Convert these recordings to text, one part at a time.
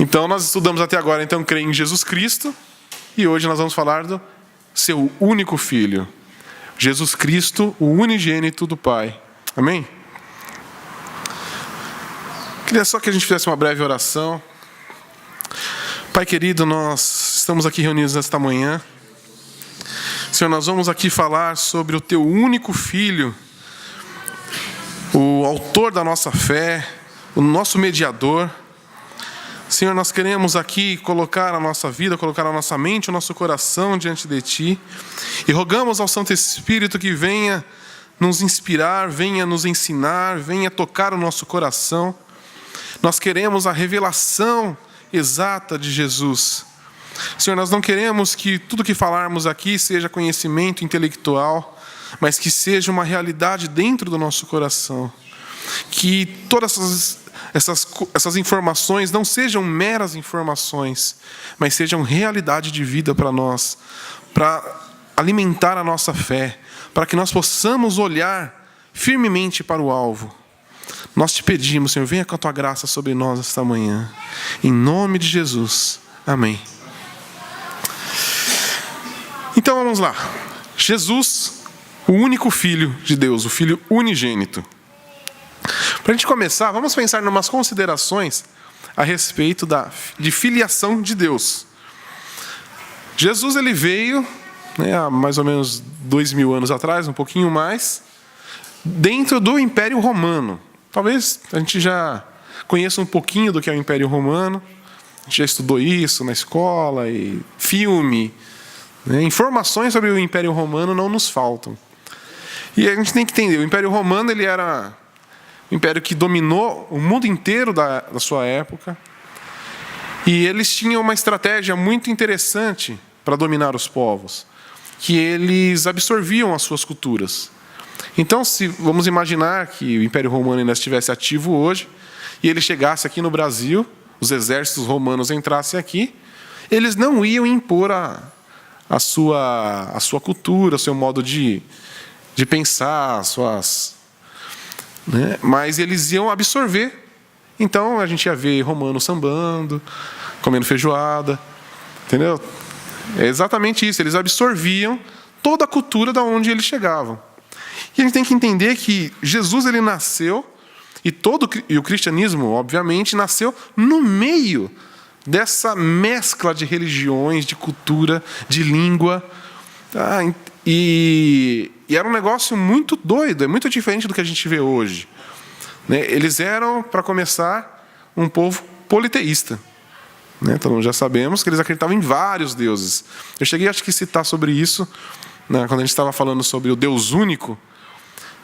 Então nós estudamos até agora, então, crer em Jesus Cristo. E hoje nós vamos falar do seu único Filho. Jesus Cristo, o unigênito do Pai. Amém? Queria só que a gente fizesse uma breve oração. Pai querido, nós estamos aqui reunidos nesta manhã. Senhor, nós vamos aqui falar sobre o Teu único Filho, o autor da nossa fé, o nosso mediador. Senhor, nós queremos aqui colocar a nossa vida, colocar a nossa mente, o nosso coração diante de Ti. E rogamos ao Santo Espírito que venha nos inspirar, venha nos ensinar, venha tocar o nosso coração. Nós queremos a revelação exata de Jesus. Senhor, nós não queremos que tudo que falarmos aqui seja conhecimento intelectual, mas que seja uma realidade dentro do nosso coração. Que todas essas informações não sejam meras informações, mas sejam realidade de vida para nós, para alimentar a nossa fé, para que nós possamos olhar firmemente para o alvo. Nós te pedimos, Senhor, venha com a Tua graça sobre nós esta manhã. Em nome de Jesus. Amém. Então vamos lá. Jesus, o único Filho de Deus, o Filho unigênito. Para a gente começar, vamos pensar em umas considerações a respeito de filiação de Deus. Jesus ele veio, há mais ou menos 2000 anos atrás, um pouquinho mais, dentro do Império Romano. Talvez a gente já conheça um pouquinho do que é o Império Romano. A gente já estudou isso na escola, e filme. Informações sobre o Império Romano não nos faltam. E a gente tem que entender, o Império Romano ele era um império que dominou o mundo inteiro da sua época. E eles tinham uma estratégia muito interessante para dominar os povos, que eles absorviam as suas culturas. Então, se vamos imaginar que o Império Romano ainda estivesse ativo hoje, e ele chegasse aqui no Brasil, os exércitos romanos entrassem aqui, eles não iam impor a sua cultura, o seu modo de pensar, mas eles iam absorver. Então, a gente ia ver romano sambando, comendo feijoada, entendeu? É exatamente isso, eles absorviam toda a cultura da onde eles chegavam. E a gente tem que entender que Jesus ele nasceu, e o cristianismo, obviamente, nasceu no meio dessa mescla de religiões, de cultura, de língua. E era um negócio muito doido, é muito diferente do que a gente vê hoje. Eles eram, para começar, um povo politeísta. Então já sabemos que eles acreditavam em vários deuses. Eu cheguei, acho que, citar sobre isso, quando a gente estava falando sobre o Deus único,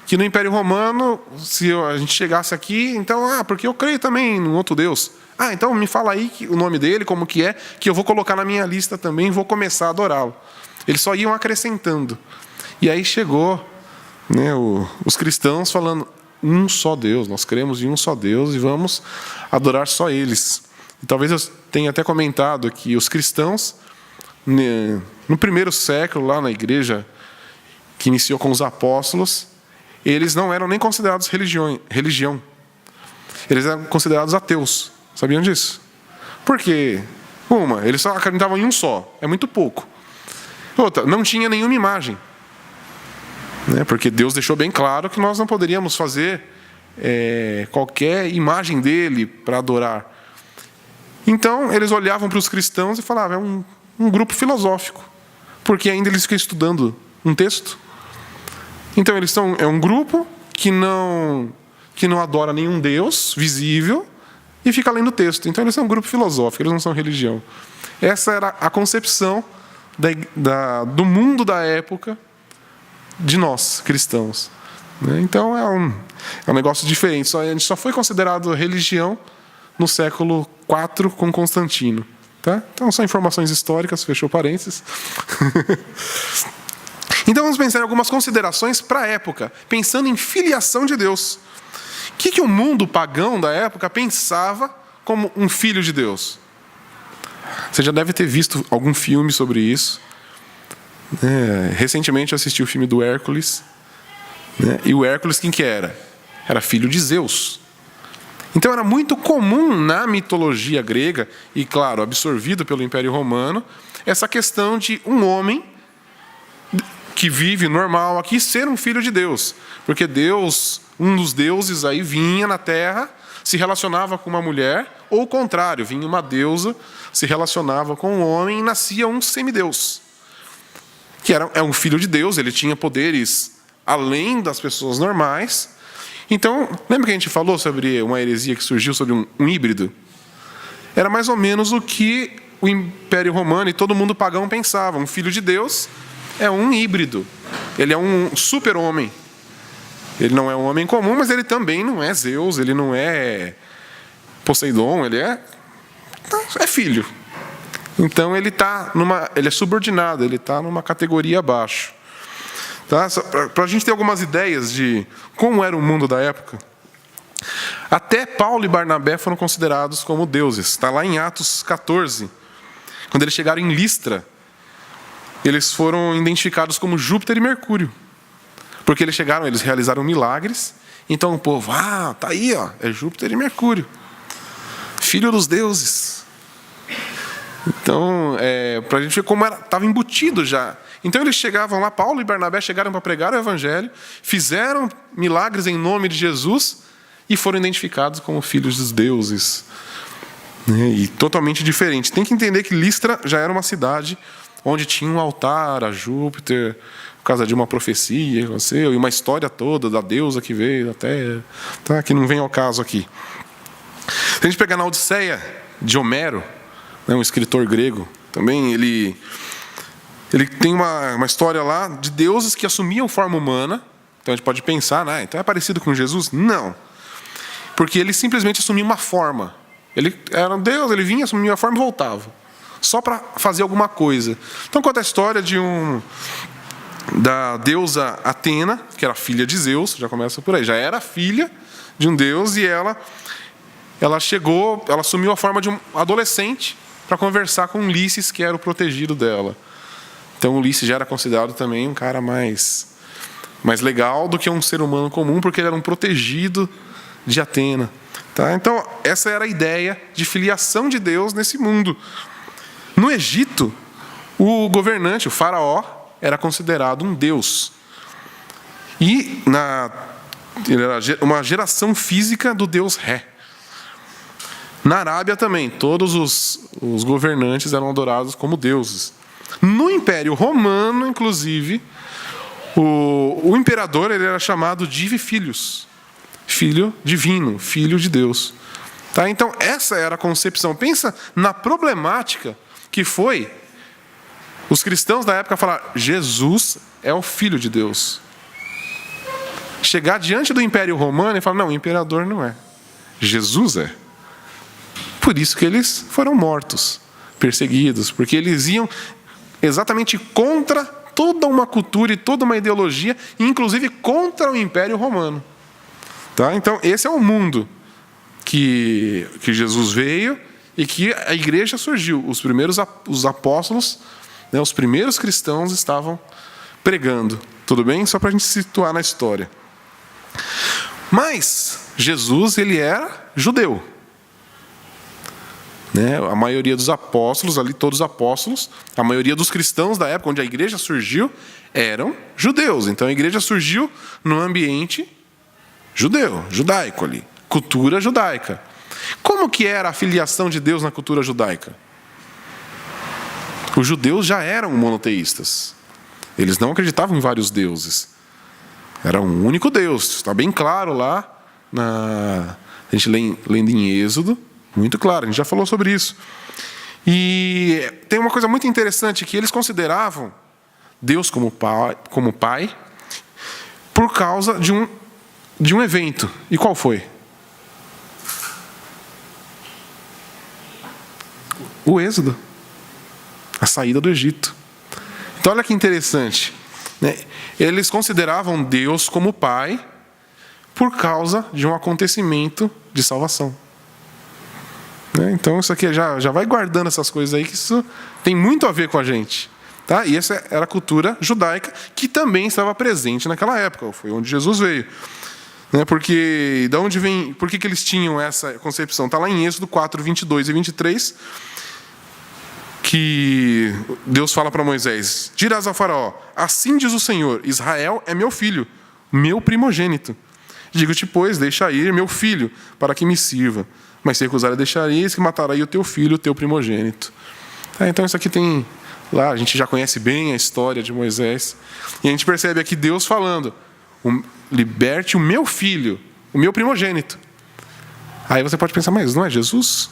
que no Império Romano, se a gente chegasse aqui, então, porque eu creio também em outro Deus. Então me fala aí o nome dele, como que é, que eu vou colocar na minha lista também e vou começar a adorá-lo. Eles só iam acrescentando. E aí chegou os cristãos falando, um só Deus, nós cremos em um só Deus e vamos adorar só eles. E talvez eu tenha até comentado que os cristãos, no primeiro século, lá na igreja, que iniciou com os apóstolos, eles não eram nem considerados religião. Eles eram considerados ateus. Sabiam disso? Por quê? Eles só acreditavam em um só. É muito pouco. Outra, não tinha nenhuma imagem. Porque Deus deixou bem claro que nós não poderíamos fazer qualquer imagem dele para adorar. Então, eles olhavam para os cristãos e falavam, é um grupo filosófico. Porque ainda eles ficam estudando um texto. Então, é um grupo que não adora nenhum Deus visível e fica lendo o texto. Então, eles são um grupo filosófico, eles não são religião. Essa era a concepção do mundo da época de nós, cristãos. Então, é um negócio diferente. A gente só foi considerado religião no século IV com Constantino. Tá? Então, são informações históricas, fechou parênteses. Então, vamos pensar em algumas considerações para a época, pensando em filiação de Deus. O que o mundo pagão da época pensava como um filho de Deus? Você já deve ter visto algum filme sobre isso. Recentemente eu assisti o filme do Hércules. E o Hércules, quem que era? Era filho de Zeus. Então era muito comum na mitologia grega, e claro, absorvido pelo Império Romano, essa questão de um homem que vive normal aqui ser um filho de Deus. Porque Deus, um dos deuses aí vinha na terra, se relacionava com uma mulher, ou o contrário, vinha uma deusa, se relacionava com um homem e nascia um semideus. Que é um filho de Deus, ele tinha poderes além das pessoas normais. Então, lembra que a gente falou sobre uma heresia que surgiu sobre um híbrido? Era mais ou menos o que o Império Romano e todo mundo pagão pensava. Um filho de Deus é um híbrido. Ele é um super-homem. Ele não é um homem comum, mas ele também não é Zeus, ele não é Poseidon, ele é filho. Então ele é subordinado, ele está numa categoria abaixo. Tá? Para a gente ter algumas ideias de como era o mundo da época. Até Paulo e Barnabé foram considerados como deuses. Está lá em Atos 14. Quando eles chegaram em Listra, eles foram identificados como Júpiter e Mercúrio. Porque eles chegaram, eles realizaram milagres. Então o povo, tá aí, ó, é Júpiter e Mercúrio. Filho dos deuses. Então, para a gente ver como estava embutido já. Então eles chegavam lá, Paulo e Barnabé chegaram para pregar o Evangelho, fizeram milagres em nome de Jesus e foram identificados como filhos dos deuses. E totalmente diferente. Tem que entender que Listra já era uma cidade onde tinha um altar a Júpiter, por causa de uma profecia, e uma história toda da deusa que veio até, tá? Que não vem ao caso aqui. Se a gente pegar na Odisseia de Homero, né, um escritor grego, também ele tem uma história lá de deuses que assumiam forma humana. Então a gente pode pensar, então é parecido com Jesus? Não. Porque ele simplesmente assumia uma forma. Ele era um deus, ele vinha, assumia a forma e voltava. Só para fazer alguma coisa. Então conta a história da deusa Atena, que era filha de Zeus, já começa por aí. Já era filha de um deus e ela assumiu a forma de um adolescente para conversar com Ulisses, que era o protegido dela. Então Ulisses já era considerado também um cara mais legal do que um ser humano comum, porque ele era um protegido de Atena. Tá? Então essa era a ideia de filiação de Deus nesse mundo. No Egito, o governante, o faraó, era considerado um deus. E ele era uma geração física do deus Ré. Na Arábia também, todos os governantes eram adorados como deuses. No Império Romano, inclusive, o imperador ele era chamado Divi Filius, filho divino, filho de Deus. Tá? Então, essa era a concepção. Pensa na problemática que foi os cristãos da época falar: Jesus é o Filho de Deus. Chegar diante do Império Romano e falar: não, o imperador não é. Jesus é. Por isso que eles foram mortos, perseguidos, porque eles iam exatamente contra toda uma cultura e toda uma ideologia, inclusive contra o Império Romano. Tá? Então, esse é o mundo que Jesus veio e que a igreja surgiu. Os apóstolos, né, os primeiros cristãos estavam pregando. Tudo bem? Só para a gente se situar na história. Mas Jesus, ele era judeu. Né? A maioria dos apóstolos, ali todos os apóstolos, a maioria dos cristãos da época onde a igreja surgiu, eram judeus. Então a igreja surgiu no ambiente judaico ali. Cultura judaica. Como que era a filiação de Deus na cultura judaica? Os judeus já eram monoteístas. Eles não acreditavam em vários deuses. Era um único Deus. Está bem claro lá, a gente lendo em Êxodo, muito claro, a gente já falou sobre isso. E tem uma coisa muito interessante, que eles consideravam Deus como pai por causa de um evento. E qual foi? O Êxodo. A saída do Egito. Então olha que interessante. Né? Eles consideravam Deus como pai por causa de um acontecimento de salvação. Né? Então isso aqui já vai guardando essas coisas aí, que isso tem muito a ver com a gente. Tá? E essa era a cultura judaica que também estava presente naquela época. Foi onde Jesus veio. Né? Porque, de onde vem, por que eles tinham essa concepção? Está lá em Êxodo 4, 22 e 23, que Deus fala para Moisés: dirás ao faraó, assim diz o Senhor, Israel é meu filho, meu primogênito. Digo-te, pois, deixa ir meu filho, para que me sirva. Mas se recusar a deixar ir, que matará aí o teu filho, o teu primogênito. Então isso aqui tem lá, a gente já conhece bem a história de Moisés. E a gente percebe aqui Deus falando: liberte o meu filho, o meu primogênito. Aí você pode pensar, mas não é Jesus?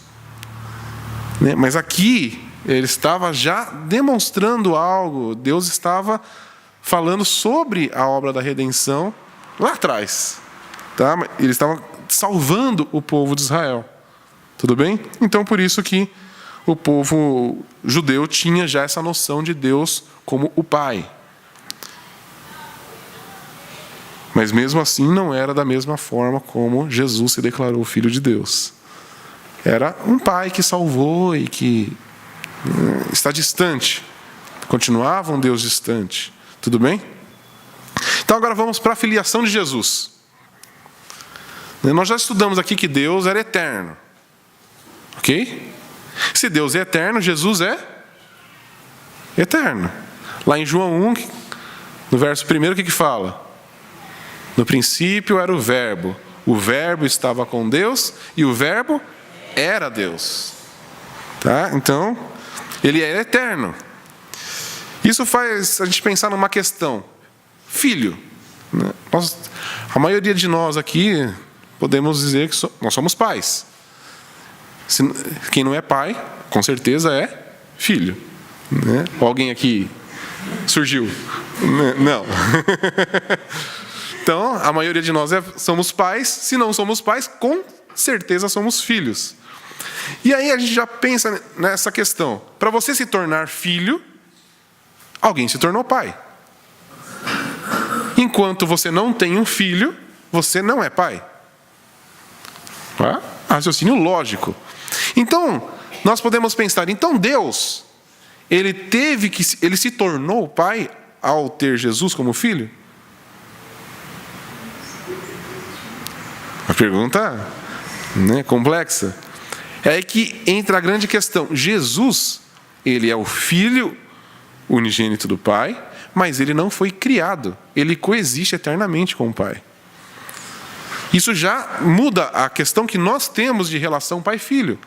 Né? Mas aqui ele estava já demonstrando algo. Deus estava falando sobre a obra da redenção lá atrás. Tá? Ele estava salvando o povo de Israel. Tudo bem? Então, por isso que o povo judeu tinha já essa noção de Deus como o Pai. Mas mesmo assim não era da mesma forma como Jesus se declarou Filho de Deus. Era um Pai que salvou e que está distante. Continuava um Deus distante. Tudo bem? Então agora vamos para a filiação de Jesus. Nós já estudamos aqui que Deus era eterno. Ok? Se Deus é eterno, Jesus é eterno. Lá em João 1, no verso 1, o que fala? No princípio era o Verbo estava com Deus e o Verbo era Deus. Tá? Então, ele é eterno. Isso faz a gente pensar numa questão. Filho. Né? A maioria de nós aqui podemos dizer que nós somos pais. Quem não é pai, com certeza é filho. Né? Alguém aqui surgiu? Não. Então, a maioria de nós somos pais. Se não somos pais, com certeza somos filhos. E aí a gente já pensa nessa questão. Para você se tornar filho, alguém se tornou pai. Enquanto você não tem um filho, você não é pai. Raciocínio lógico. Então, nós podemos pensar, então Deus, ele se tornou pai ao ter Jesus como filho? Uma pergunta, né, complexa. É aí que entra a grande questão. Jesus, ele é o Filho unigênito do Pai, mas ele não foi criado. Ele coexiste eternamente com o Pai. Isso já muda a questão que nós temos de relação pai-filho.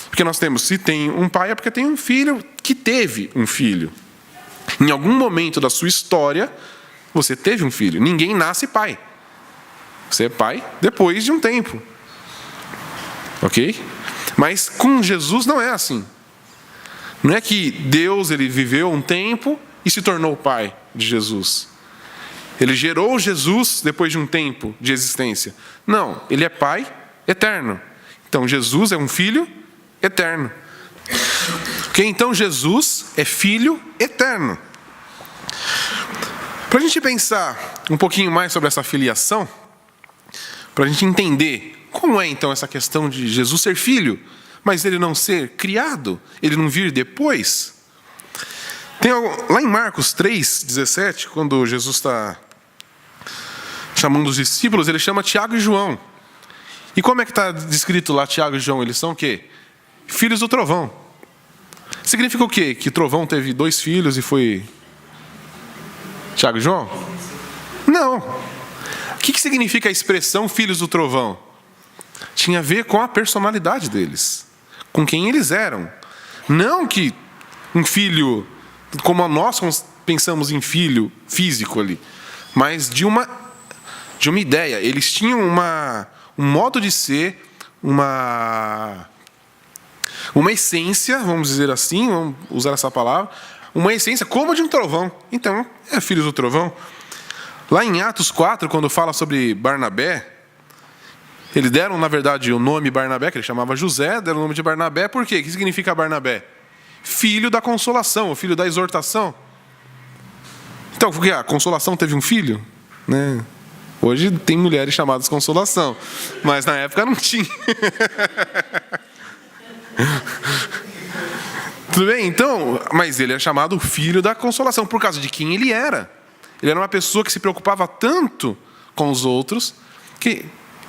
Porque nós temos, se tem um pai, é porque tem um filho que teve um filho. Em algum momento da sua história, você teve um filho. Ninguém nasce pai. Você é pai depois de um tempo. Ok? Mas com Jesus não é assim. Não é que Deus ele viveu um tempo e se tornou pai de Jesus. Ele gerou Jesus depois de um tempo de existência. Não, ele é pai eterno. Então Jesus é um filho eterno. Ok? Então Jesus é filho eterno. Para a gente pensar um pouquinho mais sobre essa filiação, para a gente entender como é então essa questão de Jesus ser filho, mas ele não ser criado, ele não vir depois. Tem algo, lá em Marcos 3,17, quando Jesus está chamando os discípulos, ele chama Tiago e João. E como é que está descrito lá Tiago e João? Eles são o quê? Filhos do trovão. Significa o quê? Que trovão teve 2 filhos e foi Tiago e João? Não. O que significa a expressão filhos do trovão? Tinha a ver com a personalidade deles, com quem eles eram. Não que um filho, como nós pensamos em filho físico ali, mas de uma ideia. Eles tinham um modo de ser, uma essência, vamos dizer assim, vamos usar essa palavra, uma essência como a de um trovão. Então, é filhos do trovão. Lá em Atos 4, quando fala sobre Barnabé, eles deram, na verdade, o nome Barnabé, que ele chamava José, deram o nome de Barnabé, por quê? O que significa Barnabé? Filho da consolação, filho da exortação. Então, porque a consolação teve um filho, né? Hoje tem mulheres chamadas consolação, mas na época não tinha. Tudo bem? Então, mas ele é chamado filho da consolação por causa de quem ele era. Ele era uma pessoa que se preocupava tanto com os outros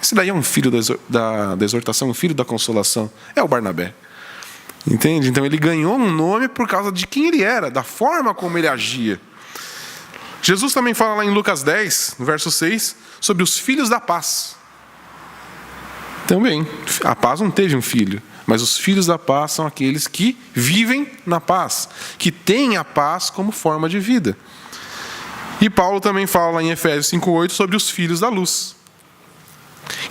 Esse daí é um filho da exortação, um filho da consolação. É o Barnabé. Entende? Então ele ganhou um nome por causa de quem ele era, da forma como ele agia. Jesus também fala lá em Lucas 10, no verso 6, sobre os filhos da paz. Também, a paz não teve um filho, mas os filhos da paz são aqueles que vivem na paz, que têm a paz como forma de vida. E Paulo também fala lá em Efésios 5:8 sobre os filhos da luz.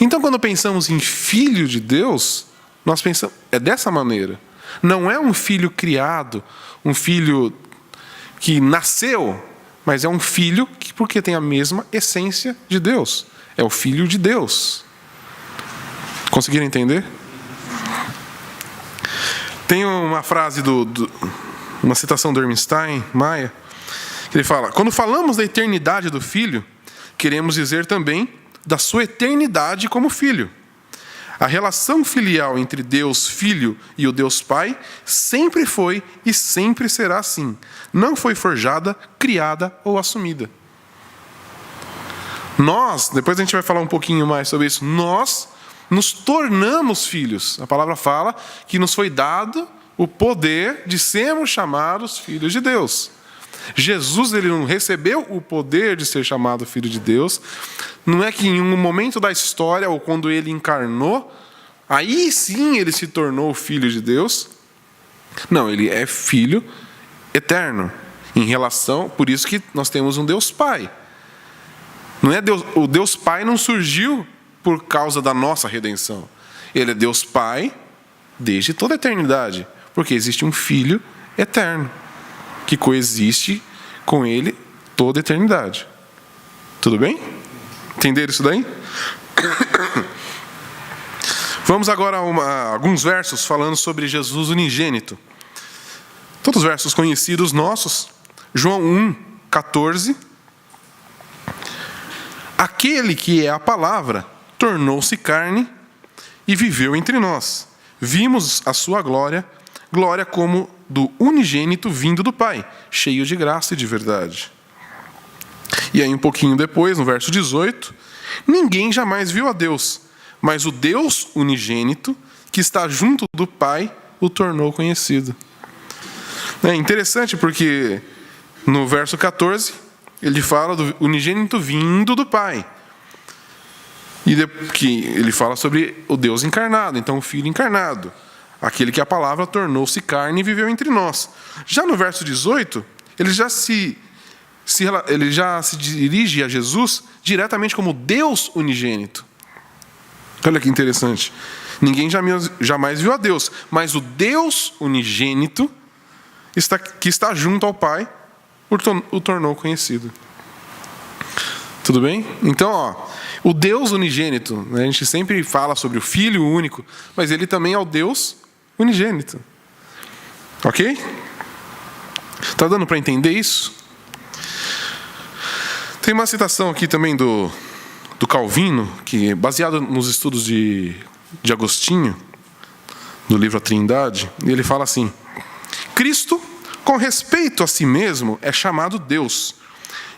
Então, quando pensamos em filho de Deus, nós pensamos, é dessa maneira. Não é um filho criado, um filho que nasceu, mas é um filho que, porque tem a mesma essência de Deus. É o filho de Deus. Conseguiram entender? Tem uma frase uma citação do Ermstein Maia, que ele fala: quando falamos da eternidade do filho, queremos dizer também da sua eternidade como filho. A relação filial entre Deus Filho e o Deus Pai sempre foi e sempre será assim. Não foi forjada, criada ou assumida. Nós, depois a gente vai falar um pouquinho mais sobre isso, nós nos tornamos filhos. A palavra fala que nos foi dado o poder de sermos chamados filhos de Deus. Jesus, ele não recebeu o poder de ser chamado filho de Deus. Não é que em um momento da história, ou quando ele encarnou, aí sim ele se tornou filho de Deus. Não, ele é filho eterno. Em relação, por isso que nós temos um Deus Pai. Não é Deus, o Deus Pai não surgiu por causa da nossa redenção. Ele é Deus Pai desde toda a eternidade, porque existe um Filho eterno que coexiste com ele toda a eternidade. Tudo bem? Entenderam isso daí? Vamos agora a alguns versos falando sobre Jesus unigênito. Todos os versos conhecidos nossos. João 1:14. Aquele que é a palavra tornou-se carne e viveu entre nós. Vimos a sua glória, glória como do unigênito vindo do Pai, cheio de graça e de verdade. E aí um pouquinho depois, no verso 18, ninguém jamais viu a Deus, mas o Deus unigênito, que está junto do Pai, o tornou conhecido. É interessante porque no verso 14, ele fala do unigênito vindo do Pai. E que ele fala sobre o Deus encarnado, então o Filho encarnado. Aquele que a palavra tornou-se carne e viveu entre nós. Já no verso 18, ele já se dirige a Jesus diretamente como Deus unigênito. Olha que interessante. Ninguém jamais viu a Deus, mas o Deus unigênito que está junto ao Pai o tornou conhecido. Tudo bem? Então, o Deus unigênito, né, a gente sempre fala sobre o Filho único, mas ele também é o Deus unigênito. Ok? Está dando para entender isso? Tem uma citação aqui também do Calvino, que é baseado nos estudos de Agostinho, do livro A Trindade, e ele fala assim: Cristo, com respeito a si mesmo, é chamado Deus,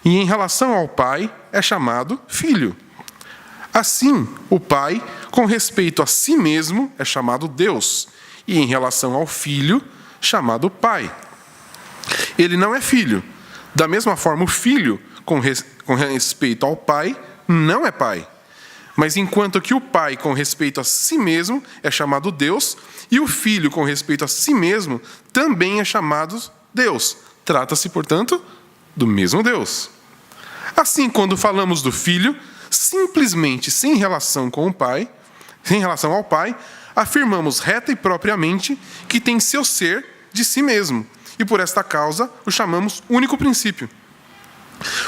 e em relação ao Pai, é chamado Filho. Assim, o Pai, com respeito a si mesmo, é chamado Deus, e em relação ao Filho, chamado Pai. Ele não é filho. Da mesma forma, o Filho, com respeito ao Pai, não é Pai. Mas enquanto que o Pai, com respeito a si mesmo, é chamado Deus, e o Filho, com respeito a si mesmo, também é chamado Deus. Trata-se, portanto, do mesmo Deus. Assim, quando falamos do Filho, simplesmente sem relação com o Pai, sem relação ao Pai, afirmamos reta e propriamente que tem seu ser de si mesmo, e por esta causa o chamamos único princípio.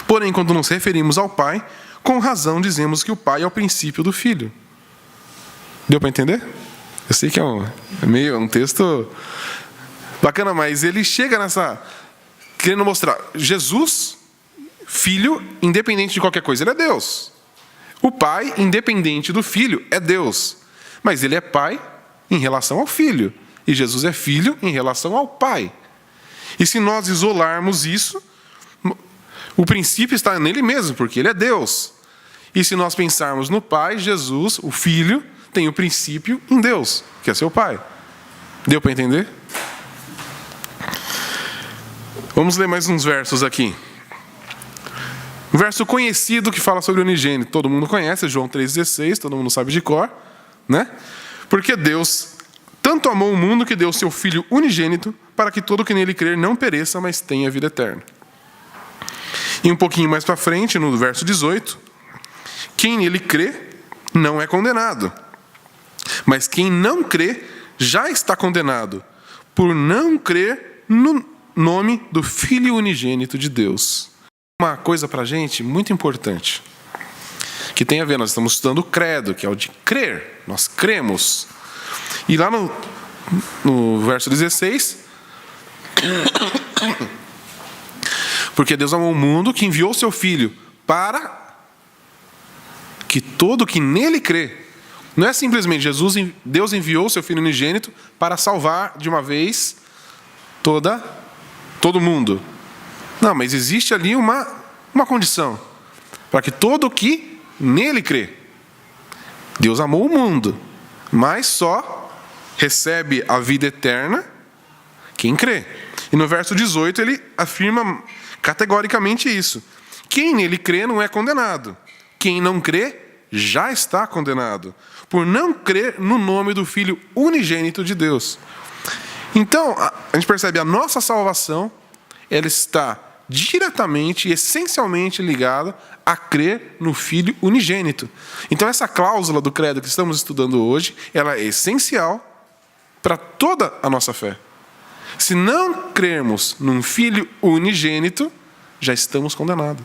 Porém, quando nos referimos ao Pai, com razão dizemos que o Pai é o princípio do Filho. Deu para entender? Eu sei que é um texto bacana, mas ele chega querendo mostrar Jesus, Filho, independente de qualquer coisa, ele é Deus. O Pai, independente do Filho, é Deus. Mas ele é Pai em relação ao Filho. E Jesus é Filho em relação ao Pai. E se nós isolarmos isso, o princípio está nele mesmo, porque ele é Deus. E se nós pensarmos no Pai, Jesus, o Filho, tem o princípio em Deus, que é seu Pai. Deu para entender? Vamos ler mais uns versos aqui. Um verso conhecido que fala sobre o unigênito. Todo mundo conhece, João 3,16, todo mundo sabe de cor, né? Porque Deus tanto amou o mundo que deu seu Filho unigênito para que todo que nele crer não pereça, mas tenha vida eterna. E um pouquinho mais para frente, no verso 18, quem nele crê não é condenado, mas quem não crê já está condenado, por não crer no nome do Filho unigênito de Deus. Uma coisa para a gente muito importante, que tem a ver, nós estamos estudando o credo, que é o de crer, nós cremos. E lá no verso 16, porque Deus amou o mundo que enviou seu Filho para que todo que nele crê, não é simplesmente Deus enviou seu Filho unigênito para salvar de uma vez todo mundo. Não, mas existe ali uma condição, para que todo que nele crê. Deus amou o mundo, mas só recebe a vida eterna quem crê. E no verso 18 ele afirma categoricamente isso. Quem nele crê não é condenado. Quem não crê já está condenado, por não crer no nome do Filho unigênito de Deus. Então, a gente percebe a nossa salvação, ela está diretamente e essencialmente ligada a crer no Filho unigênito. Então, essa cláusula do credo que estamos estudando hoje, ela é essencial para toda a nossa fé. Se não crermos num Filho unigênito, já estamos condenados.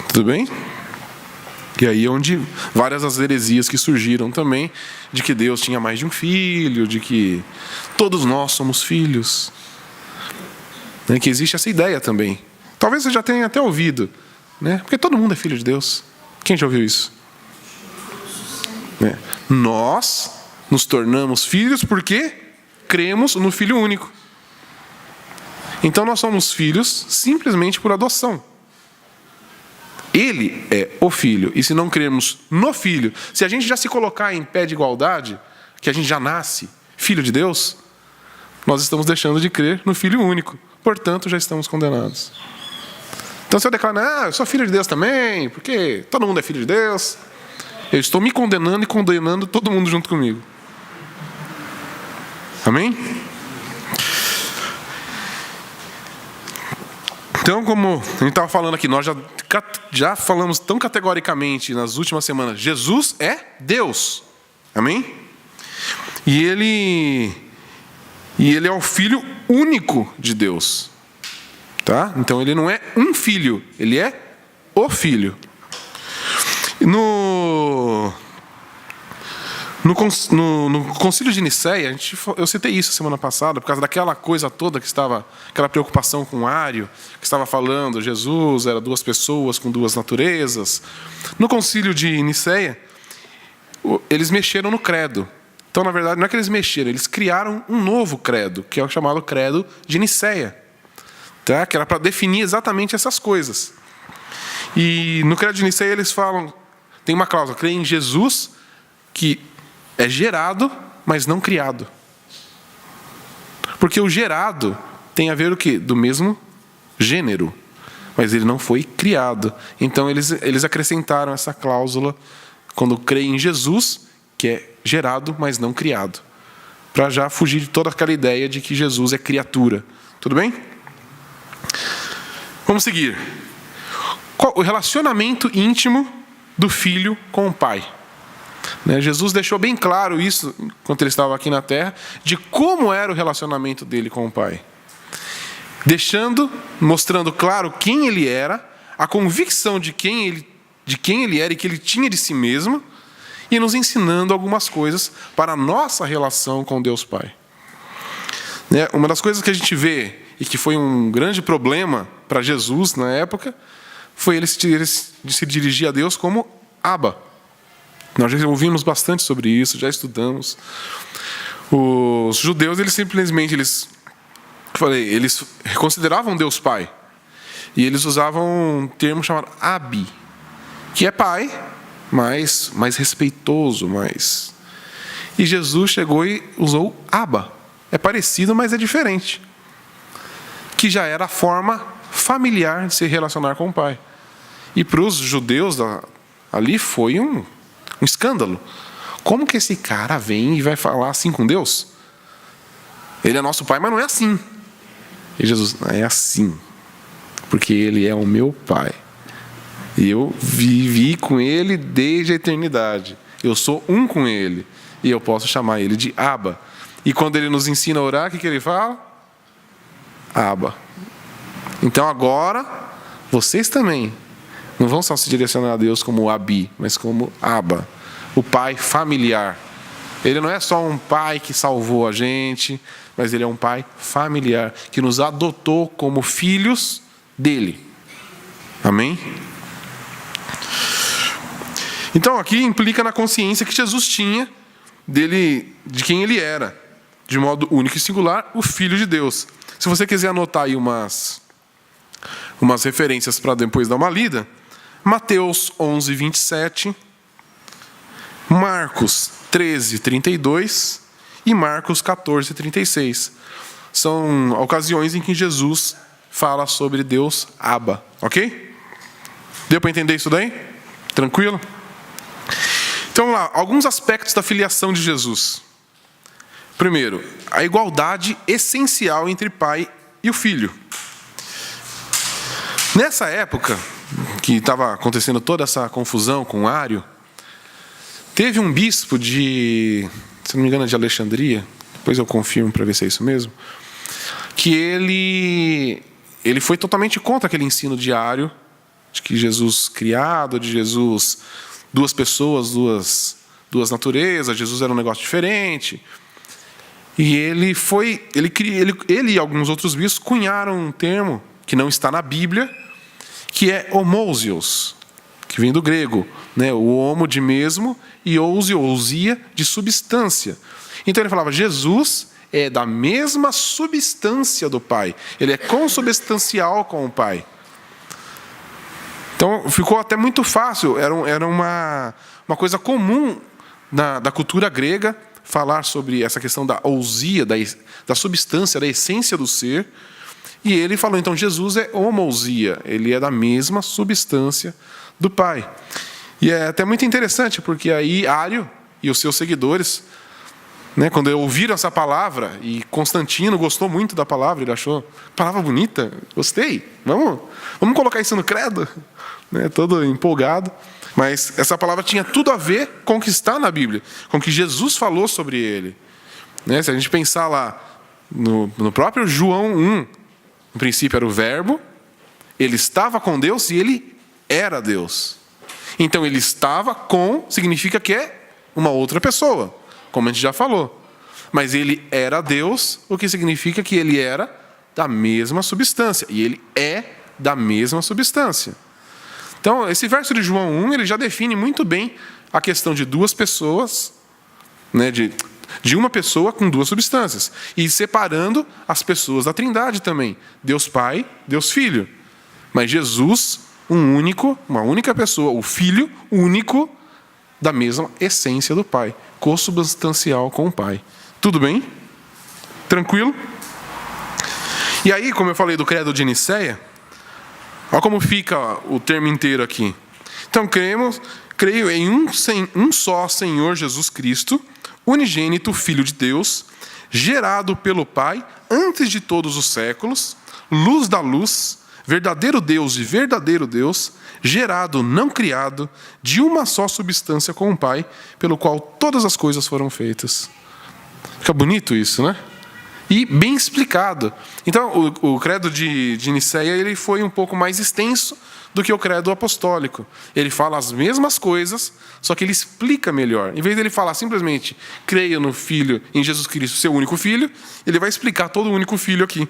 Tudo bem? E aí é onde várias das heresias que surgiram também, de que Deus tinha mais de um filho, de que todos nós somos filhos. Né? Que existe essa ideia também. Talvez você já tenha até ouvido, né? Porque todo mundo é filho de Deus. Quem já ouviu isso? Né? Nós nos tornamos filhos porque cremos no Filho único. Então nós somos filhos simplesmente por adoção. Ele é o Filho. E se não crermos no Filho, se a gente já se colocar em pé de igualdade, que a gente já nasce filho de Deus, nós estamos deixando de crer no Filho único. Portanto, já estamos condenados. Então, se eu declarar, eu sou filho de Deus também, porque todo mundo é filho de Deus, eu estou me condenando e condenando todo mundo junto comigo. Amém? Então, como a gente estava falando aqui, nós já falamos tão categoricamente nas últimas semanas, Jesus é Deus. Amém? E ele é o Filho único de Deus. Tá? Então ele não é um filho, ele é o Filho. No concílio de Nicéia, eu citei isso semana passada, por causa daquela coisa toda que estava, aquela preocupação com Ário, que estava falando, Jesus era duas pessoas com duas naturezas. No concílio de Nicéia, eles mexeram no credo. Então, na verdade, não é que eles mexeram, eles criaram um novo credo, que é o chamado credo de Nicéia, tá? Que era para definir exatamente essas coisas. E no credo de Nicéia eles falam, tem uma cláusula, crê em Jesus, que é gerado, mas não criado. Porque o gerado tem a ver o quê? Do mesmo gênero. Mas ele não foi criado. Então eles acrescentaram essa cláusula quando creem em Jesus, que é gerado, mas não criado. Para já fugir de toda aquela ideia de que Jesus é criatura. Tudo bem? Vamos seguir. O relacionamento íntimo do filho com o pai. Jesus deixou bem claro isso, enquanto ele estava aqui na terra, de como era o relacionamento dele com o Pai. Mostrando claro quem ele era, a convicção de quem ele era e que ele tinha de si mesmo, e nos ensinando algumas coisas para a nossa relação com Deus Pai. Uma das coisas que a gente vê, e que foi um grande problema para Jesus na época, foi ele se dirigir a Deus como Abba. Nós já ouvimos bastante sobre isso, já estudamos. Os judeus, eles consideravam Deus Pai. E eles usavam um termo chamado Abi, que é pai, mas mais respeitoso, mais... E Jesus chegou e usou Abba. É parecido, mas é diferente. Que já era a forma familiar de se relacionar com o pai. E para os judeus ali foi um escândalo. Como que esse cara vem e vai falar assim com Deus? Ele é nosso pai, mas não é assim. E Jesus, é assim. Porque ele é o meu pai. E eu vivi com ele desde a eternidade. Eu sou um com ele. E eu posso chamar ele de Abba. E quando ele nos ensina a orar, o que ele fala? Abba. Então agora, vocês também não vão só se direcionar a Deus como Abi, mas como Abba, o pai familiar. Ele não é só um pai que salvou a gente, mas ele é um pai familiar, que nos adotou como filhos dele. Amém? Então aqui implica na consciência que Jesus tinha dele, de quem ele era, de modo único e singular, o Filho de Deus. Se você quiser anotar aí umas referências para depois dar uma lida, Mateus 11, 27, Marcos 13, 32 e Marcos 14, 36. São ocasiões em que Jesus fala sobre Deus Abba, ok? Deu para entender isso daí? Tranquilo? Então vamos lá, alguns aspectos da filiação de Jesus. Primeiro, a igualdade essencial entre pai e o filho. Nessa época, que estava acontecendo toda essa confusão com Ário, teve um bispo se não me engano, de Alexandria, depois eu confirmo para ver se é isso mesmo, que ele foi totalmente contra aquele ensino de Ário, de que Jesus criado, de Jesus duas pessoas, duas naturezas, Jesus era um negócio diferente. E ele e alguns outros bispos cunharam um termo que não está na Bíblia, que é homousios, que vem do grego, né? O homo de mesmo e ousia de substância. Então ele falava, Jesus é da mesma substância do Pai. Ele é consubstancial com o Pai. Então ficou até muito fácil, era uma coisa comum da cultura grega falar sobre essa questão da ousia, da substância, da essência do ser. E ele falou, então, Jesus é homousia, ele é da mesma substância do Pai. E é até muito interessante, porque aí Ário e os seus seguidores, né, quando ouviram essa palavra, e Constantino gostou muito da palavra, ele achou, palavra bonita, gostei, vamos colocar isso no credo, né, todo empolgado. Mas essa palavra tinha tudo a ver com o que está na Bíblia, com o que Jesus falou sobre ele. Né, se a gente pensar lá no próprio João 1, no princípio era o Verbo, ele estava com Deus e ele era Deus. Então ele estava com, significa que é uma outra pessoa, como a gente já falou. Mas ele era Deus, o que significa que ele era da mesma substância. E ele é da mesma substância. Então, esse verso de João 1, ele já define muito bem a questão de duas pessoas, né, de uma pessoa com duas substâncias. E separando as pessoas da Trindade também. Deus Pai, Deus Filho. Mas Jesus, uma única pessoa, o Filho único, da mesma essência do Pai. Consubstancial com o Pai. Tudo bem? Tranquilo? E aí, como eu falei do credo de Nicéia, olha como fica o termo inteiro aqui. Então, creio em um só Senhor Jesus Cristo, unigênito Filho de Deus, gerado pelo Pai antes de todos os séculos, luz da luz, verdadeiro Deus de verdadeiro Deus, gerado, não criado, de uma só substância com o Pai, pelo qual todas as coisas foram feitas. Fica bonito isso, né? E bem explicado. Então, o credo de Nicéia, ele foi um pouco mais extenso do que o credo apostólico. Ele fala as mesmas coisas, só que ele explica melhor. Em vez de ele falar simplesmente, creio no Filho, em Jesus Cristo, seu único Filho, ele vai explicar todo o único Filho aqui.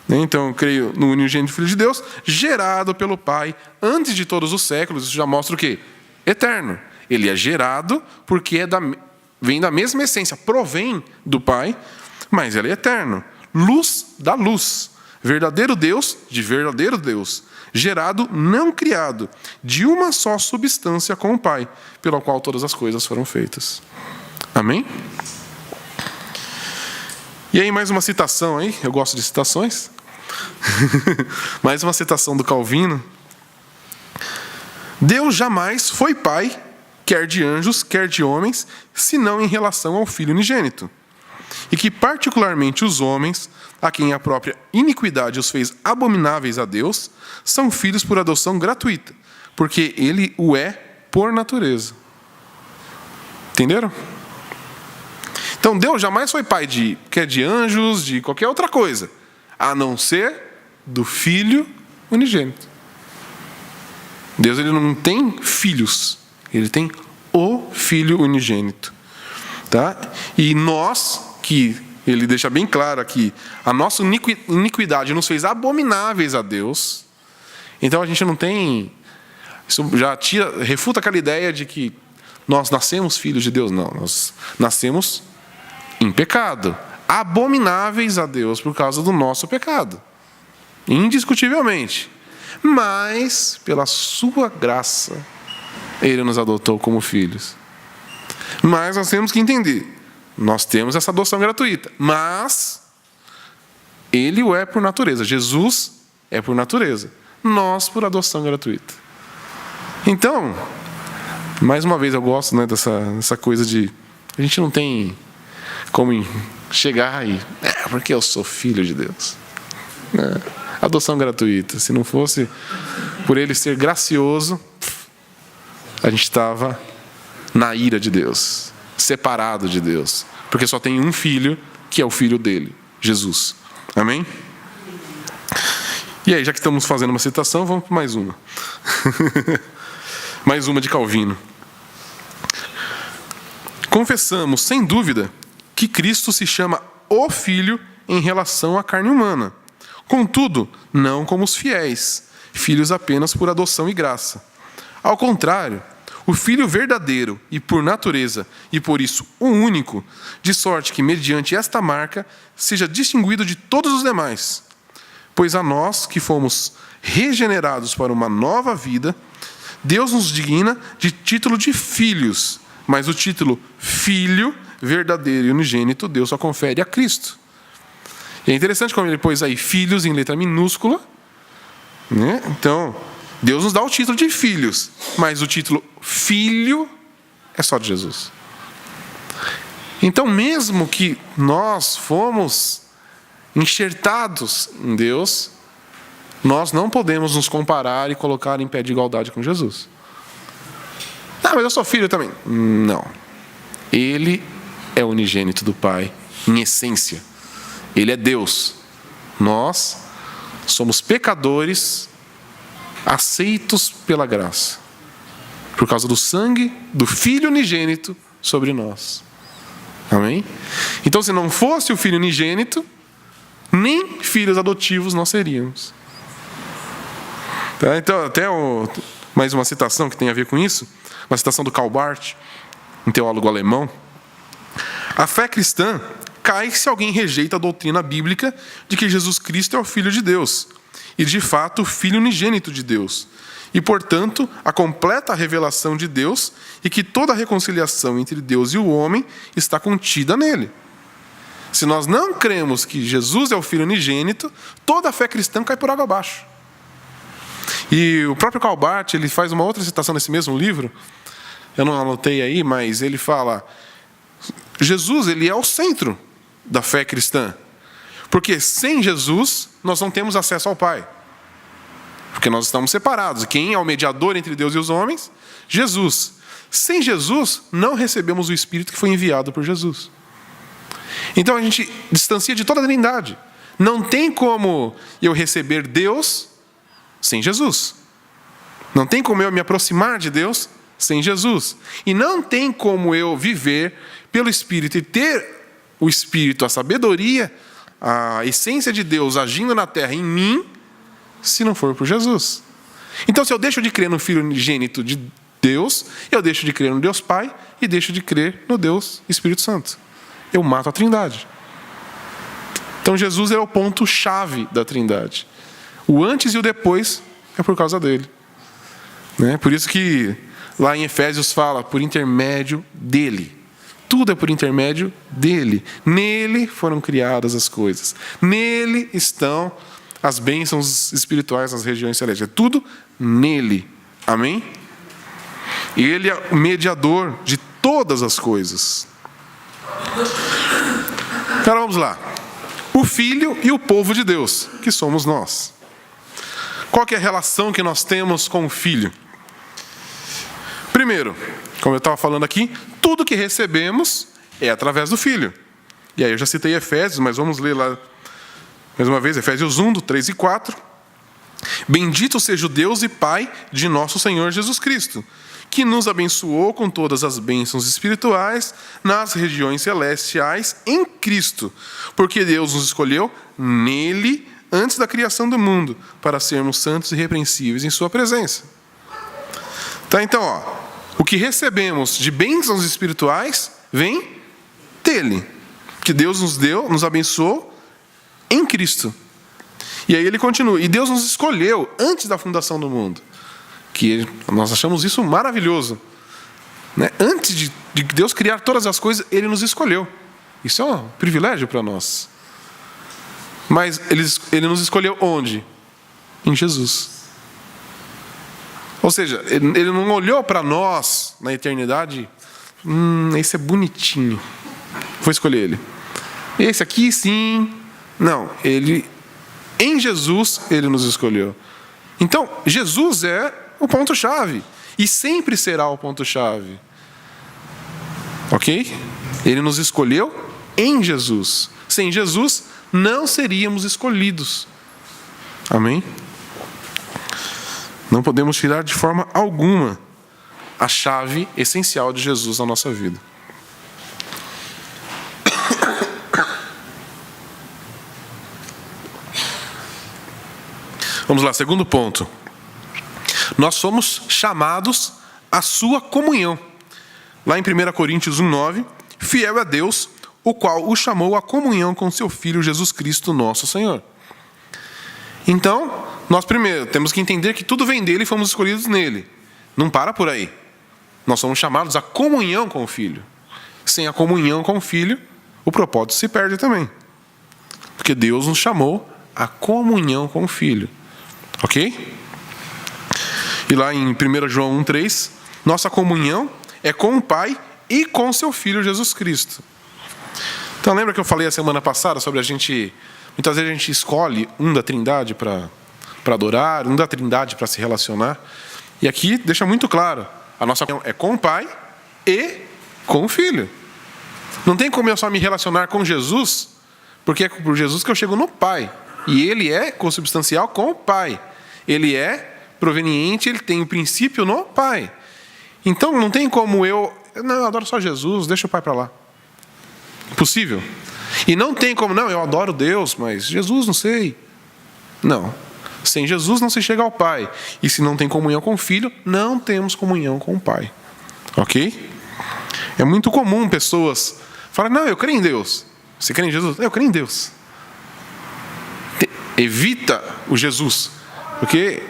Então, creio no unigênito Filho de Deus, gerado pelo Pai antes de todos os séculos. Isso já mostra o quê? Eterno. Ele é gerado porque vem da mesma essência, provém do Pai, mas ele é eterno. Luz da luz, verdadeiro Deus de verdadeiro Deus, gerado, não criado, de uma só substância com o Pai, pela qual todas as coisas foram feitas. Amém? E aí mais uma citação aí, eu gosto de citações. Mais uma citação do Calvino. Deus jamais foi pai, quer de anjos, quer de homens, senão em relação ao Filho unigênito. E que particularmente os homens, a quem a própria iniquidade os fez abomináveis a Deus, são filhos por adoção gratuita, porque ele o é por natureza. Entenderam? Então Deus jamais foi pai quer de anjos, de qualquer outra coisa, a não ser do Filho unigênito. Deus ele não tem filhos, ele tem o Filho unigênito. Tá? E nós, que ele deixa bem claro aqui, a nossa iniquidade nos fez abomináveis a Deus. Então a gente não tem, isso já refuta aquela ideia de que nós nascemos filhos de Deus. Não, nós nascemos em pecado, abomináveis a Deus por causa do nosso pecado, indiscutivelmente. Mas, pela sua graça, ele nos adotou como filhos. Mas nós temos que entender, nós temos essa adoção gratuita, mas ele o é por natureza. Jesus é por natureza, nós por adoção gratuita. Então, mais uma vez eu gosto, né, dessa coisa de a gente não tem como chegar e porque eu sou filho de Deus. Adoção gratuita. Se não fosse por ele ser gracioso, a gente estava na ira de Deus, separado de Deus, porque só tem um filho, que é o filho dele, Jesus. Amém? E aí, já que estamos fazendo uma citação, vamos para mais uma. Mais uma de Calvino. Confessamos, sem dúvida, que Cristo se chama o Filho em relação à carne humana. Contudo, não como os fiéis, filhos apenas por adoção e graça. Ao contrário, o Filho verdadeiro e por natureza, e por isso o único, de sorte que, mediante esta marca, seja distinguido de todos os demais. Pois a nós, que fomos regenerados para uma nova vida, Deus nos digna de título de filhos, mas o título Filho verdadeiro e unigênito, Deus só confere a Cristo. E é interessante como ele pôs aí filhos em letra minúscula, né? Então, Deus nos dá o título de filhos, mas o título Filho é só de Jesus. Então, mesmo que nós fomos enxertados em Deus, nós não podemos nos comparar e colocar em pé de igualdade com Jesus. Ah, mas eu sou filho também. Não. Ele é o unigênito do Pai, em essência. Ele é Deus. Nós somos pecadores aceitos pela graça, por causa do sangue do Filho unigênito sobre nós. Amém? Então, se não fosse o Filho unigênito, nem filhos adotivos nós seríamos. Tá? Então, até mais uma citação que tem a ver com isso, uma citação do Karl Barth, um teólogo alemão. A fé cristã cai se alguém rejeita a doutrina bíblica de que Jesus Cristo é o Filho de Deus e, de fato, o Filho unigênito de Deus, e, portanto, a completa revelação de Deus, e que toda a reconciliação entre Deus e o homem está contida nele. Se nós não cremos que Jesus é o Filho unigênito, toda a fé cristã cai por água abaixo. E o próprio Karl Barth, ele faz uma outra citação nesse mesmo livro, eu não anotei aí, mas ele fala: Jesus, ele é o centro da fé cristã, porque sem Jesus nós não temos acesso ao Pai, porque nós estamos separados. Quem é o mediador entre Deus e os homens? Jesus. Sem Jesus não recebemos o Espírito que foi enviado por Jesus. Então a gente distancia de toda a Trindade. Não tem como eu receber Deus sem Jesus. Não tem como eu me aproximar de Deus sem Jesus. E não tem como eu viver pelo Espírito e ter o Espírito, a sabedoria, a essência de Deus agindo na terra em mim, se não for por Jesus. Então, se eu deixo de crer no Filho unigênito de Deus, eu deixo de crer no Deus Pai e deixo de crer no Deus Espírito Santo. Eu mato a Trindade. Então Jesus é o ponto-chave da Trindade. O antes e o depois é por causa dele. Por isso que lá em Efésios fala, por intermédio dele. Tudo é por intermédio dele. Nele foram criadas as coisas. Nele estão as bênçãos espirituais nas regiões celestes. É tudo nele. Amém? E ele é o mediador de todas as coisas. Agora vamos lá. O Filho e o povo de Deus, que somos nós. Qual que é a relação que nós temos com o Filho? Primeiro, como eu estava falando aqui, tudo que recebemos é através do Filho. E aí eu já citei Efésios, mas vamos ler lá mais uma vez, Efésios 1, do 3 e 4. Bendito seja o Deus e Pai de nosso Senhor Jesus Cristo, que nos abençoou com todas as bênçãos espirituais nas regiões celestiais em Cristo, porque Deus nos escolheu nele antes da criação do mundo, para sermos santos e irrepreensíveis em sua presença. Tá, então, o que recebemos de bênçãos espirituais vem dele, que Deus nos deu, nos abençoou em Cristo. E aí ele continua, e Deus nos escolheu antes da fundação do mundo. Que nós achamos isso maravilhoso. Antes de Deus criar todas as coisas, ele nos escolheu. Isso é um privilégio para nós. Mas ele nos escolheu onde? Em Jesus. Ou seja, ele não olhou para nós na eternidade, esse é bonitinho, vou escolher ele. Esse aqui sim. Não, em Jesus ele nos escolheu. Então, Jesus é o ponto-chave. E sempre será o ponto-chave. Ok? Ele nos escolheu em Jesus. Sem Jesus, não seríamos escolhidos. Amém? Não podemos tirar de forma alguma a chave essencial de Jesus na nossa vida. Vamos lá, segundo ponto. Nós somos chamados à sua comunhão. Lá em 1 Coríntios 1,9, fiel é Deus, o qual o chamou à comunhão com seu Filho Jesus Cristo, nosso Senhor. Então, nós primeiro temos que entender que tudo vem dele e fomos escolhidos nele. Não para por aí. Nós somos chamados à comunhão com o Filho. Sem a comunhão com o Filho, o propósito se perde também. Porque Deus nos chamou à comunhão com o Filho. Ok? E lá em 1 João 1,3, nossa comunhão é com o Pai e com seu Filho Jesus Cristo. Então lembra que eu falei a semana passada sobre muitas vezes a gente escolhe um da Trindade para adorar, um da Trindade para se relacionar. E aqui deixa muito claro, a nossa comunhão é com o Pai e com o Filho. Não tem como eu só me relacionar com Jesus, porque é por Jesus que eu chego no Pai. E ele é consubstancial com o Pai. Ele é proveniente, ele tem o princípio no Pai. Então não tem como eu adoro só Jesus, deixa o Pai para lá. Impossível. E não tem como, eu adoro Deus, mas Jesus não sei. Não. Sem Jesus não se chega ao Pai. E se não tem comunhão com o Filho, não temos comunhão com o Pai. Ok? É muito comum pessoas falarem, eu creio em Deus. Você crê em Jesus? Eu creio em Deus. Evita o Jesus. Porque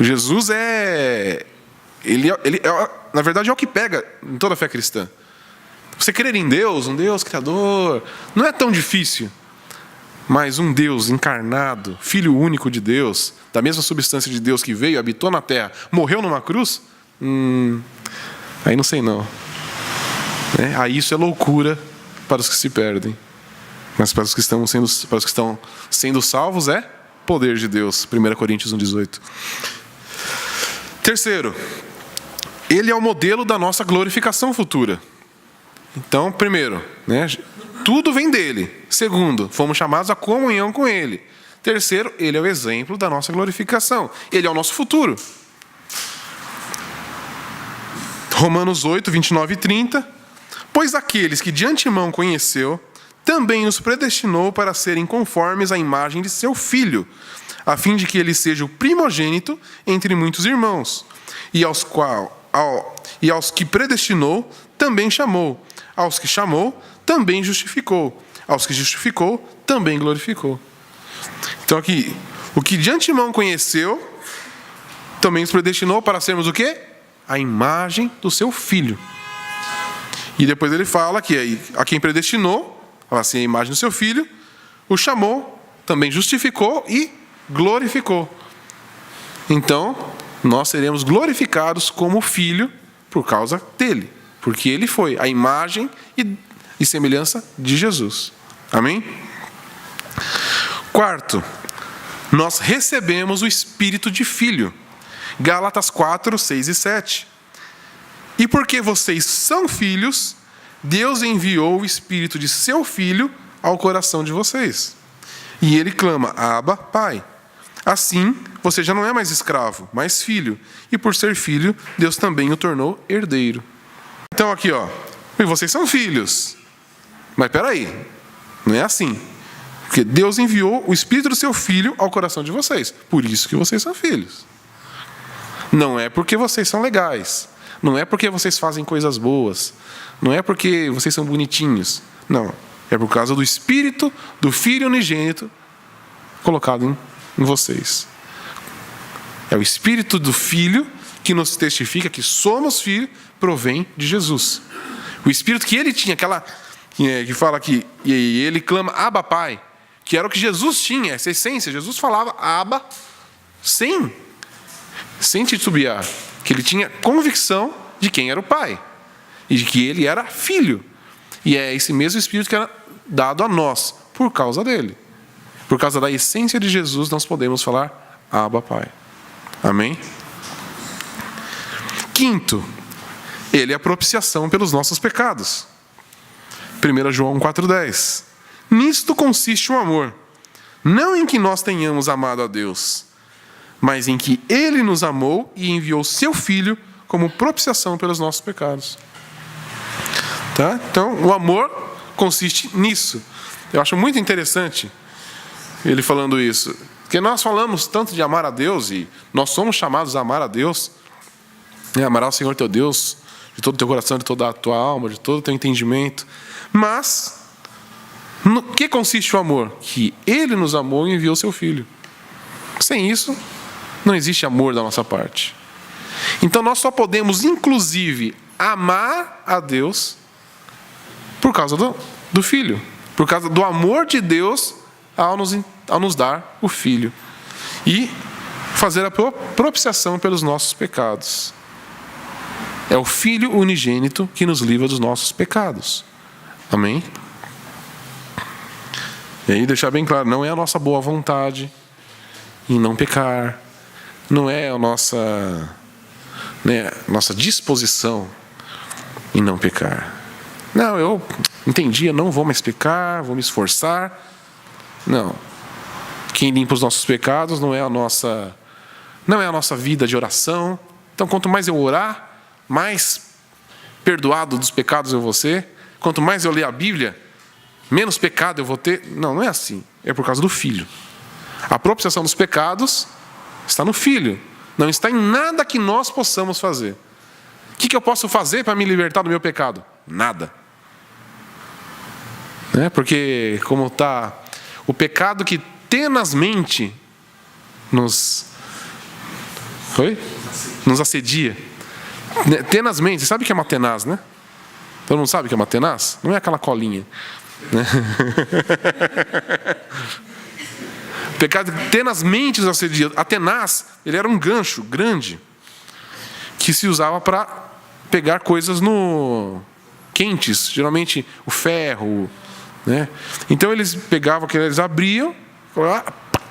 o Jesus ele na verdade é o que pega em toda a fé cristã. Você crer em Deus, um Deus criador, não é tão difícil. Mas um Deus encarnado, Filho único de Deus, da mesma substância de Deus que veio, habitou na terra, morreu numa cruz, aí não sei não. Aí isso é loucura para os que se perdem. Mas para os que estão sendo salvos é poder de Deus. 1 Coríntios 1,18. Terceiro, ele é o modelo da nossa glorificação futura. Então, primeiro, tudo vem dele. Segundo, fomos chamados à comunhão com ele. Terceiro, ele é o exemplo da nossa glorificação. Ele é o nosso futuro. Romanos 8, 29 e 30. Pois aqueles que de antemão conheceu, também os predestinou para serem conformes à imagem de seu Filho, a fim de que ele seja o primogênito entre muitos irmãos. E aos que predestinou, também chamou. Aos que chamou, também justificou. aos que justificou, também glorificou. Então aqui, o que de antemão conheceu, também nos predestinou para sermos o quê? A imagem do seu Filho. E depois ele fala que a quem predestinou, fala assim, a imagem do seu Filho, o chamou, também justificou e glorificou. Então, nós seremos glorificados como Filho por causa dele. Porque ele foi a imagem e semelhança de Jesus. Amém? Quarto, nós recebemos o Espírito de Filho. Gálatas 4, 6 e 7. E porque vocês são filhos, Deus enviou o Espírito de seu Filho ao coração de vocês. E ele clama, Abba, Pai. Assim, você já não é mais escravo, mas filho. E por ser filho, Deus também o tornou herdeiro. Então aqui, e vocês são filhos. Mas peraí, não é assim. Porque Deus enviou o Espírito do seu Filho ao coração de vocês. Por isso que vocês são filhos. Não é porque vocês são legais. Não é porque vocês fazem coisas boas. Não é porque vocês são bonitinhos. Não. É por causa do Espírito do Filho unigênito colocado em vocês. É o Espírito do Filho que nos testifica que somos filhos, provém de Jesus. O Espírito que ele tinha, que fala que e ele clama Abba, Pai, que era o que Jesus tinha, essa essência. Jesus falava Abba sem titubear, que ele tinha convicção de quem era o Pai e de que ele era filho. E é esse mesmo Espírito que era dado a nós por causa dele. Por causa da essência de Jesus, nós podemos falar Abba, Pai. Amém? Quinto, ele é a propiciação pelos nossos pecados. 1 João 4,10. Nisto consiste o amor, não em que nós tenhamos amado a Deus, mas em que ele nos amou e enviou seu Filho como propiciação pelos nossos pecados. Tá? Então, o amor consiste nisso. Eu acho muito interessante ele falando isso, porque nós falamos tanto de amar a Deus, e nós somos chamados a amar a Deus, amarás o Senhor teu Deus de todo o teu coração, de toda a tua alma, de todo o teu entendimento. Mas, no que consiste o amor? Que ele nos amou e enviou seu Filho. Sem isso, não existe amor da nossa parte. Então nós só podemos, inclusive, amar a Deus por causa do Filho. Por causa do amor de Deus ao nos dar o Filho. E fazer a propiciação pelos nossos pecados. É o Filho unigênito que nos livra dos nossos pecados. Amém? E aí deixar bem claro, não é a nossa boa vontade em não pecar. Não é a nossa disposição em não pecar. Não, eu entendi, eu não vou mais pecar, vou me esforçar. Não. Quem limpa os nossos pecados não é a nossa vida de oração. Então, quanto mais eu orar, mais perdoado dos pecados eu vou ser. Quanto mais eu ler a Bíblia, menos pecado eu vou ter. Não é assim. É por causa do Filho. A propiciação dos pecados está no Filho. Não está em nada que nós possamos fazer. O que eu posso fazer para me libertar do meu pecado? Nada. Porque como está o pecado que tenazmente nos assedia. Tenazmente, sabe o que é uma tenaz, né? Todo mundo sabe o que é uma tenaz? Não é aquela colinha. Né? O pecado tenazmente nos assedia. A tenaz, ele era um gancho grande que se usava para pegar coisas quentes, geralmente o ferro, né? Então eles pegavam, eles abriam,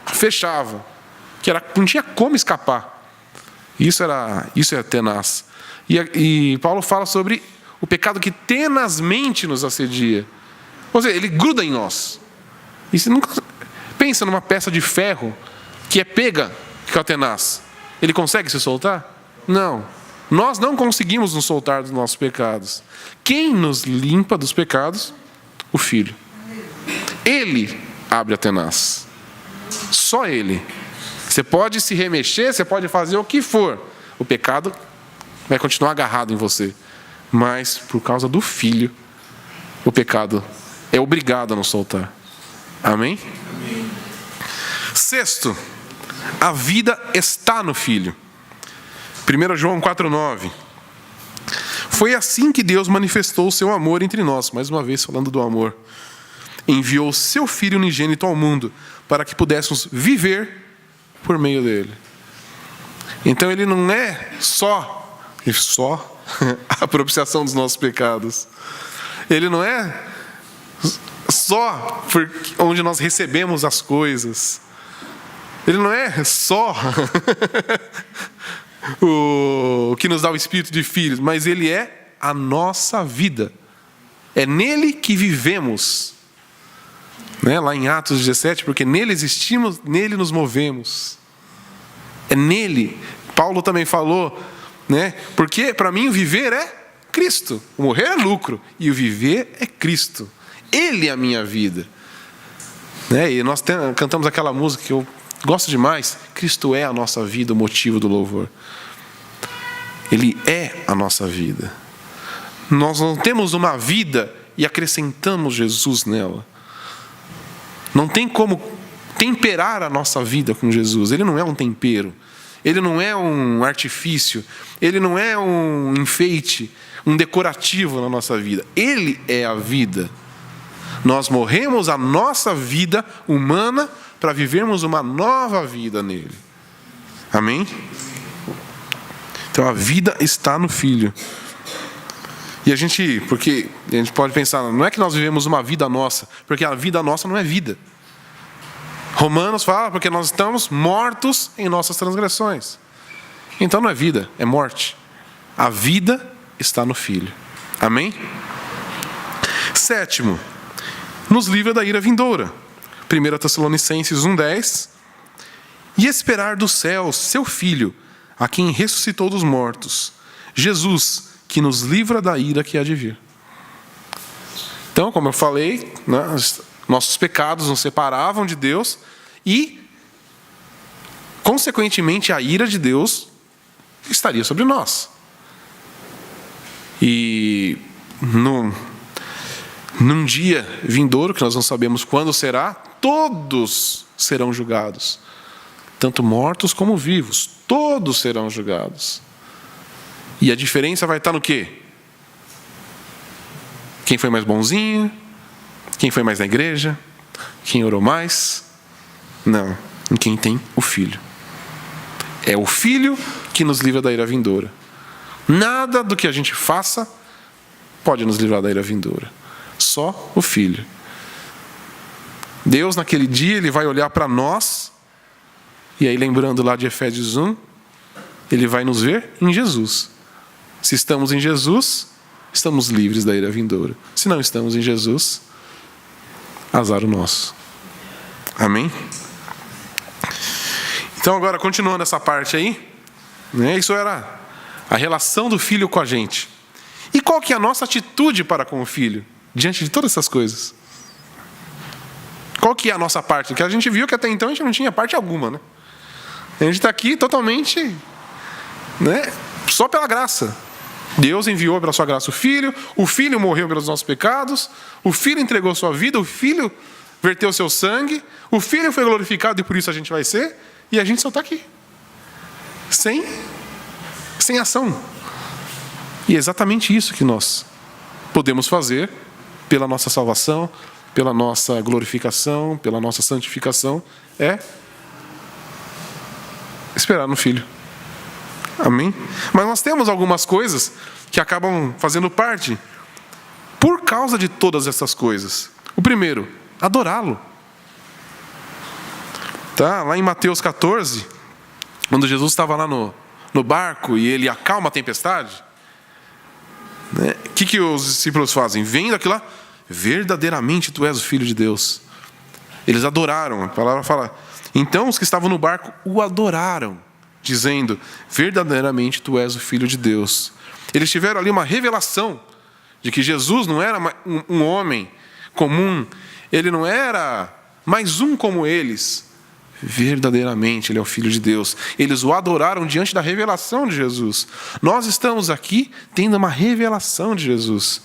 fechavam, não tinha como escapar. Isso é tenaz. E Paulo fala sobre o pecado que tenazmente nos assedia. Ou seja, ele gruda em nós. E você nunca pensa numa peça de ferro que é pega, que é tenaz. Ele consegue se soltar? Não. Nós não conseguimos nos soltar dos nossos pecados. Quem nos limpa dos pecados? O Filho. Ele abre a tenaz. Só Ele. Você pode se remexer, você pode fazer o que for. O pecado vai continuar agarrado em você. Mas, por causa do Filho, o pecado é obrigado a nos soltar. Amém? Amém. Sexto, a vida está no Filho. 1 João 4,9. Foi assim que Deus manifestou o seu amor entre nós. Mais uma vez falando do amor. Enviou o seu Filho unigênito ao mundo para que pudéssemos viver por meio dele. Então ele não é só a propiciação dos nossos pecados. Ele não é só onde nós recebemos as coisas. Ele não é só o que nos dá o espírito de filhos, mas ele é a nossa vida. É nele que vivemos. Né? Lá em Atos 17, porque nele existimos, nele nos movemos. É nele. Paulo também falou, né? Porque para mim o viver é Cristo. O morrer é lucro. E o viver é Cristo. Ele é a minha vida. Né? E nós cantamos aquela música que eu gosto demais. Cristo é a nossa vida, o motivo do louvor. Ele é a nossa vida. Nós não temos uma vida e acrescentamos Jesus nela. Não tem como temperar a nossa vida com Jesus. Ele não é um tempero. Ele não é um artifício. Ele não é um enfeite, um decorativo na nossa vida. Ele é a vida. Nós morremos a nossa vida humana para vivermos uma nova vida nele. Amém? Então a vida está no Filho. Porque a gente pode pensar, não é que nós vivemos uma vida nossa, porque a vida nossa não é vida. Romanos fala, porque nós estamos mortos em nossas transgressões. Então não é vida, é morte. A vida está no Filho. Amém? Sétimo, nos livra da ira vindoura. 1 Tessalonicenses 1,10. E esperar do céu seu Filho, a quem ressuscitou dos mortos, Jesus, que nos livra da ira que há de vir. Então, como eu falei, né, nossos pecados nos separavam de Deus e, consequentemente, a ira de Deus estaria sobre nós. E num dia vindouro, que nós não sabemos quando será, todos serão julgados. Tanto mortos como vivos, todos serão julgados. E a diferença vai estar no quê? Quem foi mais bonzinho? Quem foi mais na igreja? Quem orou mais? Não, em quem tem o Filho. É o Filho que nos livra da ira vindoura. Nada do que a gente faça pode nos livrar da ira vindoura. Só o Filho. Deus, naquele dia, Ele vai olhar para nós, e aí, lembrando lá de Efésios 1, Ele vai nos ver em Jesus. Se estamos em Jesus, estamos livres da ira vindoura. Se não estamos em Jesus, azar o nosso. Amém? Então, agora, continuando essa parte aí, né, isso era a relação do Filho com a gente. E qual que é a nossa atitude para com o Filho, diante de todas essas coisas? Qual que é a nossa parte? Porque a gente viu que até então a gente não tinha parte alguma, né? A gente está aqui totalmente, né, só pela graça. Deus enviou pela sua graça o Filho morreu pelos nossos pecados, o Filho entregou sua vida, o Filho verteu seu sangue, o Filho foi glorificado e por isso a gente vai ser, e a gente só está aqui. Sem ação. E é exatamente isso que nós podemos fazer pela nossa salvação, pela nossa glorificação, pela nossa santificação, é esperar no Filho. Amém? Mas nós temos algumas coisas que acabam fazendo parte por causa de todas essas coisas. O primeiro, adorá-lo. Tá? Lá em Mateus 14, quando Jesus estava lá no barco e ele acalma a tempestade, né? O que os discípulos fazem? Vendo aquilo lá, verdadeiramente tu és o Filho de Deus. Eles adoraram, a palavra fala. Então os que estavam no barco o adoraram, dizendo, verdadeiramente tu és o Filho de Deus. Eles tiveram ali uma revelação de que Jesus não era um homem comum, ele não era mais um como eles. Verdadeiramente ele é o Filho de Deus. Eles o adoraram diante da revelação de Jesus. Nós estamos aqui tendo uma revelação de Jesus.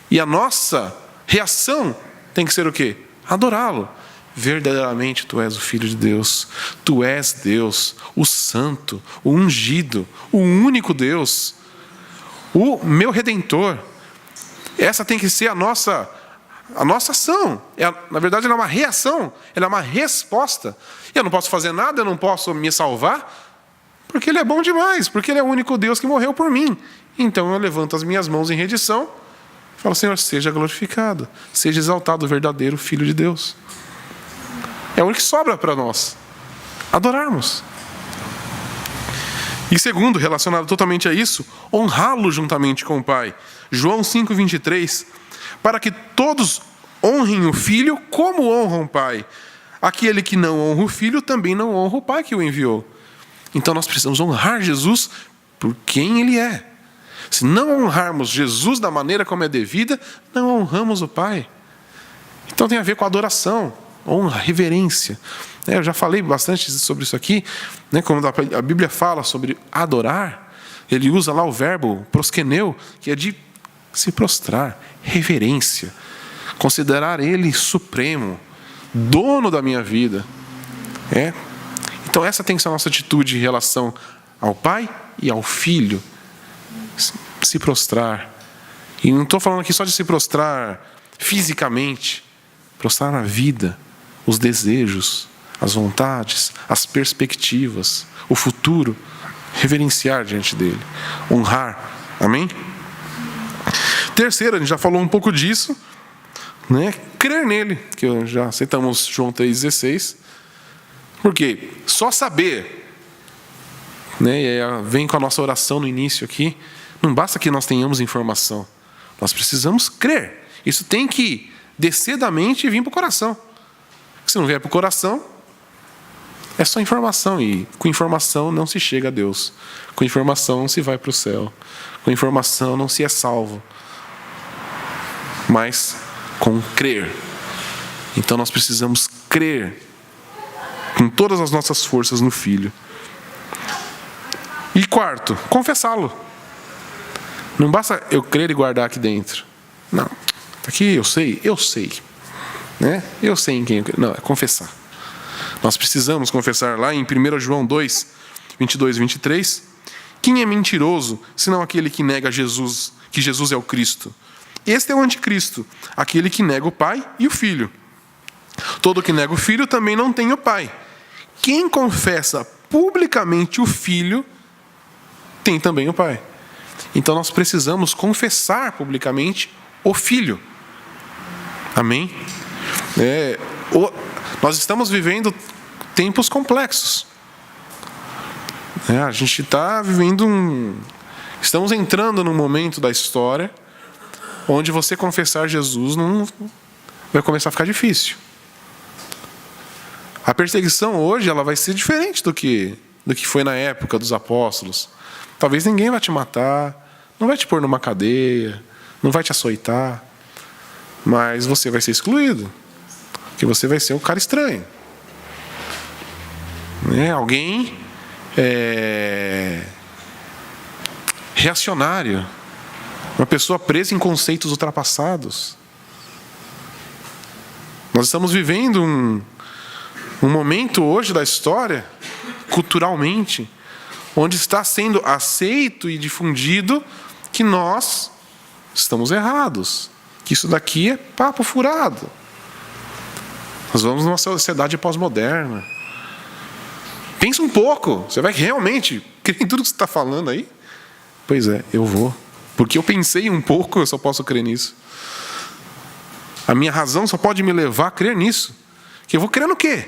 E a nossa reação tem que ser o quê? Adorá-lo. Verdadeiramente tu és o Filho de Deus. Tu és Deus, o Santo, o Ungido, o único Deus, o meu Redentor. Essa tem que ser a nossa ação. Na verdade, ela é uma reação, ela é uma resposta. Eu não posso fazer nada, eu não posso me salvar, porque Ele é bom demais, porque Ele é o único Deus que morreu por mim. Então eu levanto as minhas mãos em rendição e falo: Senhor, seja glorificado, seja exaltado o verdadeiro Filho de Deus. É o único que sobra para nós, adorarmos. E segundo, relacionado totalmente a isso, honrá-lo juntamente com o Pai. João 5,23, para que todos honrem o Filho como honram o Pai. Aquele que não honra o Filho também não honra o Pai que o enviou. Então nós precisamos honrar Jesus por quem Ele é. Se não honrarmos Jesus da maneira como é devida, não honramos o Pai. Então tem a ver com a adoração, honra, reverência. Eu já falei bastante sobre isso aqui, quando a Bíblia fala sobre adorar, ele usa lá o verbo proskeneu, que é de se prostrar, reverência, considerar Ele supremo, dono da minha vida. Então essa tem que ser a nossa atitude em relação ao Pai e ao Filho. Se prostrar. E não estou falando aqui só de se prostrar fisicamente, prostrar na vida, os desejos, as vontades, as perspectivas, o futuro, reverenciar diante dele, honrar. Amém? Terceiro, a gente já falou um pouco disso, crer nele, que já citamos João 3,16, porque só saber, e aí vem com a nossa oração no início aqui, não basta que nós tenhamos informação, nós precisamos crer. Isso tem que descer da mente e vir para o coração. Se não vier para o coração, é só informação, e com informação não se chega a Deus, com informação não se vai para o céu, com informação não se é salvo, mas com crer. Então nós precisamos crer com todas as nossas forças no Filho. E quarto, confessá-lo. Não basta eu crer e guardar aqui dentro. Não, aqui eu sei. Eu sei em quem eu creio. Não, é confessar. Nós precisamos confessar lá em 1 João 2, 22 e 23. Quem é mentiroso, senão aquele que nega Jesus, que Jesus é o Cristo? Este é o anticristo, aquele que nega o Pai e o Filho. Todo que nega o Filho também não tem o Pai. Quem confessa publicamente o Filho, tem também o Pai. Então nós precisamos confessar publicamente o Filho. Amém? Nós estamos vivendo tempos complexos. A gente está vivendo estamos entrando num momento da história onde você confessar Jesus não vai começar a ficar difícil. A perseguição hoje ela vai ser diferente do que foi na época dos apóstolos. Talvez ninguém vai te matar, não vai te pôr numa cadeia, não vai te açoitar, mas você vai ser excluído, porque você vai ser um cara estranho. Alguém reacionário, uma pessoa presa em conceitos ultrapassados. Nós estamos vivendo um momento hoje da história, culturalmente, onde está sendo aceito e difundido que nós estamos errados, que isso daqui é papo furado. Nós vamos numa sociedade pós-moderna. Pensa um pouco, você vai realmente crer em tudo que você está falando aí? Pois é, eu vou. Porque eu pensei um pouco, eu só posso crer nisso. A minha razão só pode me levar a crer nisso. Que eu vou crer no quê?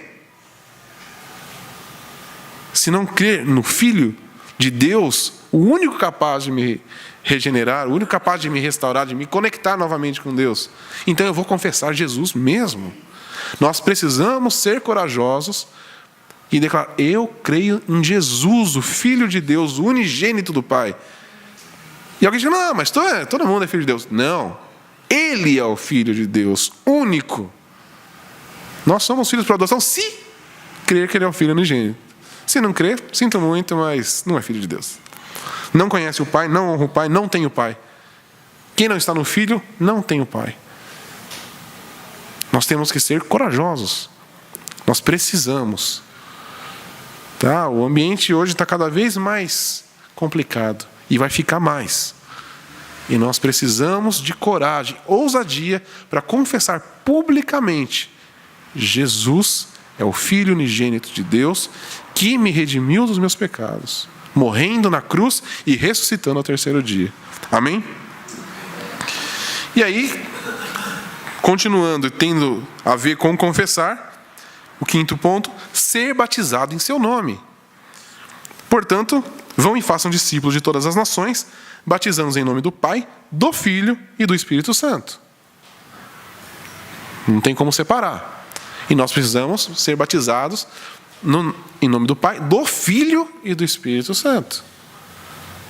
Se não crer no Filho de Deus, o único capaz de me regenerar, o único capaz de me restaurar, de me conectar novamente com Deus, então eu vou confessar Jesus mesmo. Nós precisamos ser corajosos e declarar: eu creio em Jesus, o Filho de Deus, o unigênito do Pai. E alguém diz: não, mas todo mundo é filho de Deus. Não, Ele é o Filho de Deus, único. Nós somos filhos por adoção se crer que Ele é o Filho unigênito. Se não crer, sinto muito, mas não é filho de Deus. Não conhece o Pai, não honra o Pai, não tem o Pai. Quem não está no Filho, não tem o Pai. Nós temos que ser corajosos. Nós precisamos. Tá? O ambiente hoje está cada vez mais complicado. E vai ficar mais. E nós precisamos de coragem, ousadia, para confessar publicamente: Jesus é o Filho unigênito de Deus, que me redimiu dos meus pecados, morrendo na cruz e ressuscitando ao terceiro dia. Amém? E aí, continuando, tendo a ver com confessar, o quinto ponto: ser batizado em seu nome. Portanto, vão e façam discípulos de todas as nações, batizando-os em nome do Pai, do Filho e do Espírito Santo. Não tem como separar. E nós precisamos ser batizados em nome do Pai, do Filho e do Espírito Santo.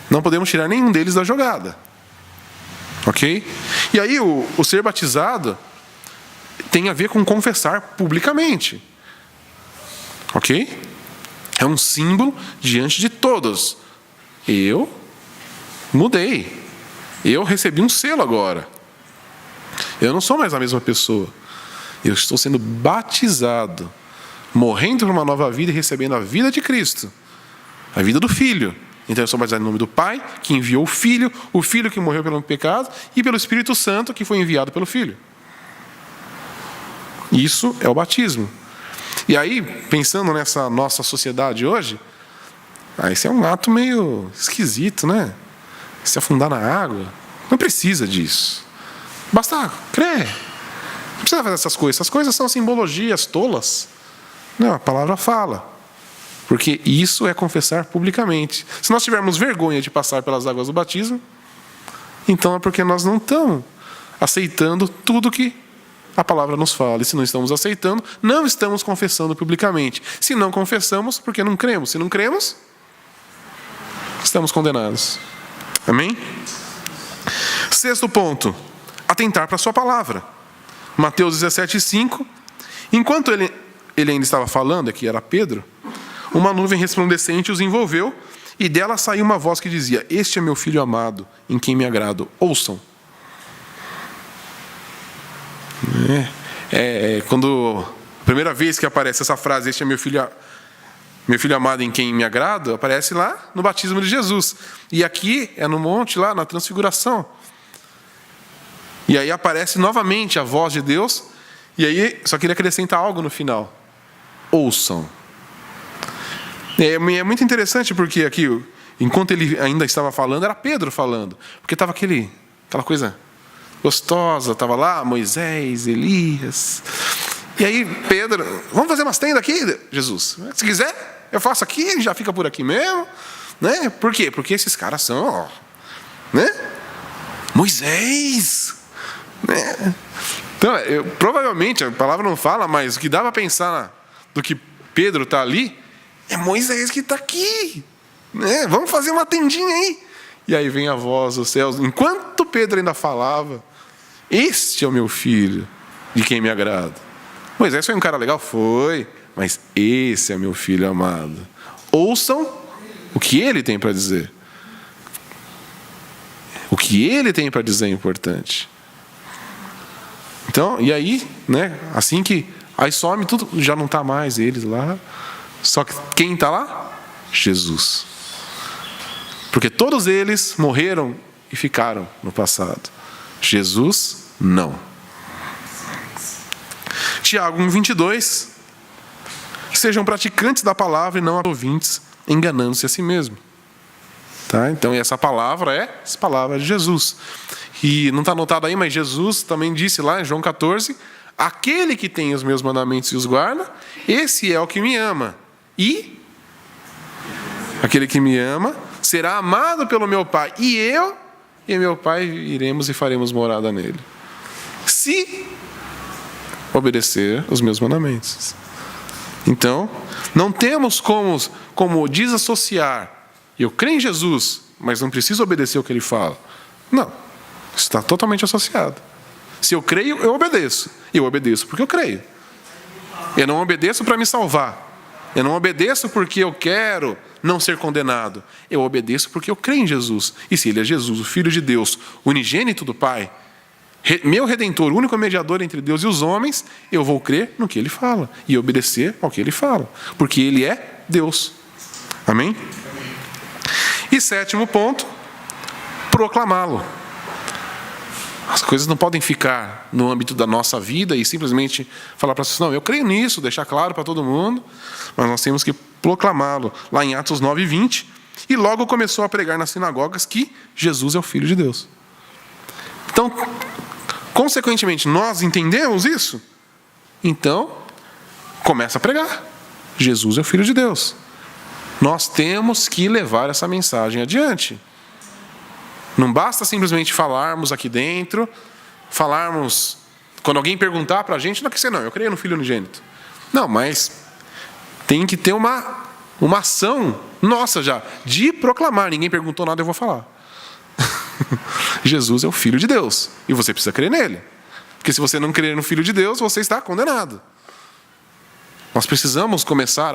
Não podemos tirar nenhum deles da jogada. Ok? E aí o ser batizado tem a ver com confessar publicamente. Ok? É um símbolo diante de todos. Eu mudei. Eu recebi um selo agora. Eu não sou mais a mesma pessoa. Eu estou sendo batizado, morrendo por uma nova vida e recebendo a vida de Cristo, a vida do Filho. Então eu sou batizado em nome do Pai, que enviou o Filho que morreu pelo pecado, e pelo Espírito Santo, que foi enviado pelo Filho. Isso é o batismo. E aí, pensando nessa nossa sociedade hoje, esse é um ato meio esquisito, né? Se afundar na água, não precisa disso. Basta crer. Não precisa fazer essas coisas. Essas coisas são simbologias tolas. Não, a palavra fala. Porque isso é confessar publicamente. Se nós tivermos vergonha de passar pelas águas do batismo, então é porque nós não estamos aceitando tudo que a palavra nos fala. E se não estamos aceitando, não estamos confessando publicamente. Se não confessamos, porque não cremos. Se não cremos, estamos condenados. Amém? Sexto ponto: atentar para a sua palavra. Mateus 17:5. Enquanto ele ainda estava falando, aqui era Pedro, uma nuvem resplandecente os envolveu, e dela saiu uma voz que dizia: este é meu filho amado, em quem me agrado, ouçam. Quando a primeira vez que aparece essa frase, este é meu filho amado em quem me agrado, aparece lá no batismo de Jesus. E aqui é no monte, lá na transfiguração. E aí aparece novamente a voz de Deus. E aí, só queria acrescentar algo no final: ouçam. É muito interessante porque aqui, enquanto ele ainda estava falando, era Pedro falando. Porque estava aquela coisa gostosa, estava lá Moisés, Elias. E aí Pedro: vamos fazer umas tendas aqui, Jesus? Se quiser, eu faço aqui, e já fica por aqui mesmo. Né? Por quê? Porque esses caras são, né? Moisés. Né? Então, provavelmente, a palavra não fala, mas o que dá para pensar do que Pedro está ali, é Moisés que está aqui. Né? Vamos fazer uma tendinha aí. E aí vem a voz dos céus. Enquanto Pedro ainda falava: este é o meu filho, de quem me agrada. Moisés foi um cara legal? Foi. Mas esse é meu filho amado. Ouçam o que ele tem para dizer. O que ele tem para dizer é importante. Então, e aí, né, assim que aí some tudo, já não está mais eles lá. Só que quem está lá? Jesus. Porque todos eles morreram e ficaram no passado. Jesus, não. Tiago 1:22. Sejam praticantes da palavra e não ouvintes, enganando-se a si mesmo. Tá? Então, essa palavra é a palavra de Jesus. E não está anotado aí, mas Jesus também disse lá em João 14: aquele que tem os meus mandamentos e os guarda, esse é o que me ama. E aquele que me ama será amado pelo meu Pai. E eu e meu Pai iremos e faremos morada nele, se obedecer os meus mandamentos. Então, não temos como desassociar. Eu creio em Jesus, mas não preciso obedecer o que ele fala. Não, está totalmente associado. Se eu creio, eu obedeço. Eu obedeço porque eu creio. Eu não obedeço para me salvar. Eu não obedeço porque eu quero não ser condenado. Eu obedeço porque eu creio em Jesus. E se ele é Jesus, o Filho de Deus, unigênito do Pai, meu Redentor, o único mediador entre Deus e os homens, eu vou crer no que Ele fala e obedecer ao que Ele fala, porque Ele é Deus. Amém? E 7º ponto, proclamá-lo. As coisas não podem ficar no âmbito da nossa vida e simplesmente falar para as pessoas, não, eu creio nisso, deixar claro para todo mundo, mas nós temos que proclamá-lo. Lá em Atos 9:20, e logo começou a pregar nas sinagogas que Jesus é o Filho de Deus. Então, consequentemente, nós entendemos isso? Então, começa a pregar. Jesus é o Filho de Deus. Nós temos que levar essa mensagem adiante. Não basta simplesmente falarmos aqui dentro, falarmos, quando alguém perguntar para a gente, não é que você não, eu creio no Filho unigênito. Não, mas tem que ter uma ação nossa já, de proclamar. Ninguém perguntou nada, eu vou falar. Jesus é o Filho de Deus, e você precisa crer nele. Porque se você não crer no Filho de Deus, você está condenado. Nós precisamos começar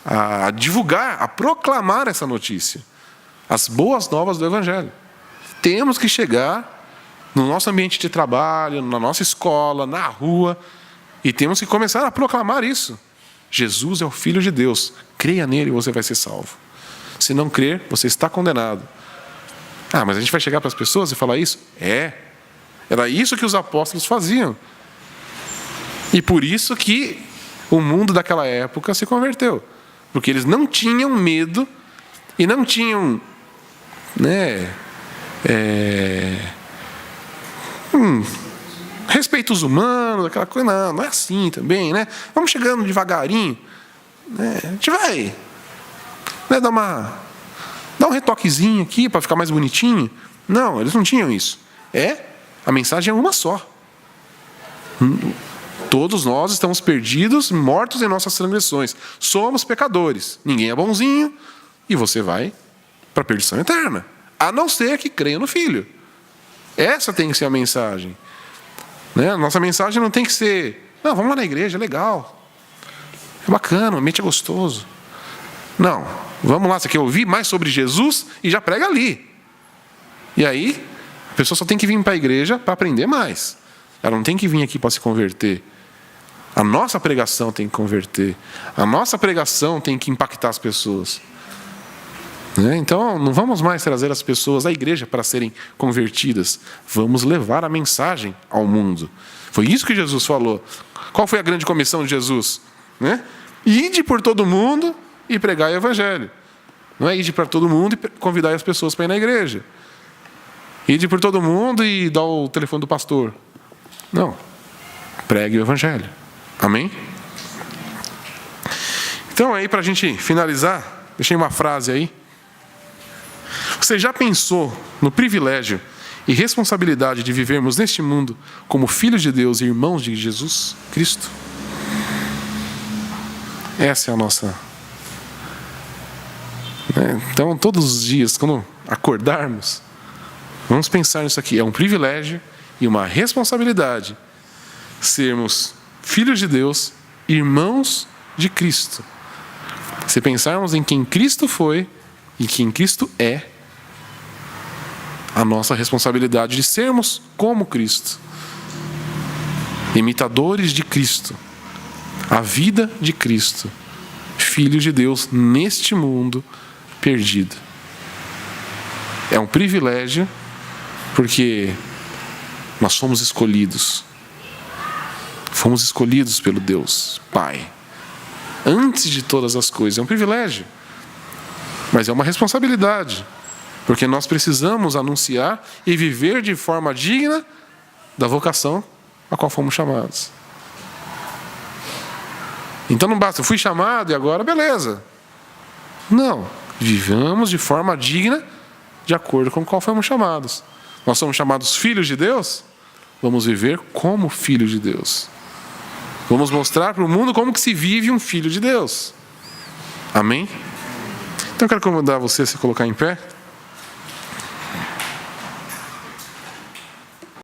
a divulgar, a proclamar essa notícia. As boas novas do Evangelho. Temos que chegar no nosso ambiente de trabalho, na nossa escola, na rua, e temos que começar a proclamar isso. Jesus é o Filho de Deus. Creia nele e você vai ser salvo. Se não crer, você está condenado. Ah, mas a gente vai chegar para as pessoas e falar isso? Era isso que os apóstolos faziam. E por isso que o mundo daquela época se converteu. Porque eles não tinham medo e não tinham respeitos humanos, aquela coisa, não é assim também, né? Vamos chegando devagarinho, né? A gente vai dar um retoquezinho aqui para ficar mais bonitinho. Não, eles não tinham isso. A mensagem é uma só. Todos nós estamos perdidos, mortos em nossas transgressões. Somos pecadores. Ninguém é bonzinho e você vai para a perdição eterna. A não ser que creia no Filho. Essa tem que ser a mensagem. Né? Nossa mensagem não tem que ser, não, vamos lá na igreja, é legal. É bacana, o ambiente é gostoso. Não, vamos lá, você quer ouvir mais sobre Jesus? E já prega ali. E aí, a pessoa só tem que vir para a igreja para aprender mais. Ela não tem que vir aqui para se converter. A nossa pregação tem que converter. A nossa pregação tem que impactar as pessoas. Então, não vamos mais trazer as pessoas à igreja para serem convertidas. Vamos levar a mensagem ao mundo. Foi isso que Jesus falou. Qual foi a grande comissão de Jesus? Ide por todo mundo e pregai o evangelho. Não é ide para todo mundo e convidar as pessoas para ir na igreja. Ide por todo mundo e dar o telefone do pastor. Não. Pregue o evangelho. Amém? Então, aí, para a gente finalizar, deixei uma frase aí. Você já pensou no privilégio e responsabilidade de vivermos neste mundo como filhos de Deus e irmãos de Jesus Cristo? Essa é a nossa... Então, todos os dias, quando acordarmos, vamos pensar nisso aqui. É um privilégio e uma responsabilidade sermos filhos de Deus, irmãos de Cristo. Se pensarmos em quem Cristo foi e quem Cristo é, a nossa responsabilidade de sermos como Cristo, imitadores de Cristo, a vida de Cristo, filhos de Deus neste mundo perdido. É um privilégio, porque nós fomos escolhidos. Fomos escolhidos pelo Deus Pai. Antes de todas as coisas. É um privilégio. Mas é uma responsabilidade. Porque nós precisamos anunciar e viver de forma digna da vocação a qual fomos chamados. Então não basta, eu fui chamado e agora beleza. Não. Vivamos de forma digna de acordo com o qual fomos chamados. Nós somos chamados filhos de Deus. Vamos viver como filhos de Deus. Vamos mostrar para o mundo como que se vive um filho de Deus. Amém? Então eu quero convidar você a se colocar em pé.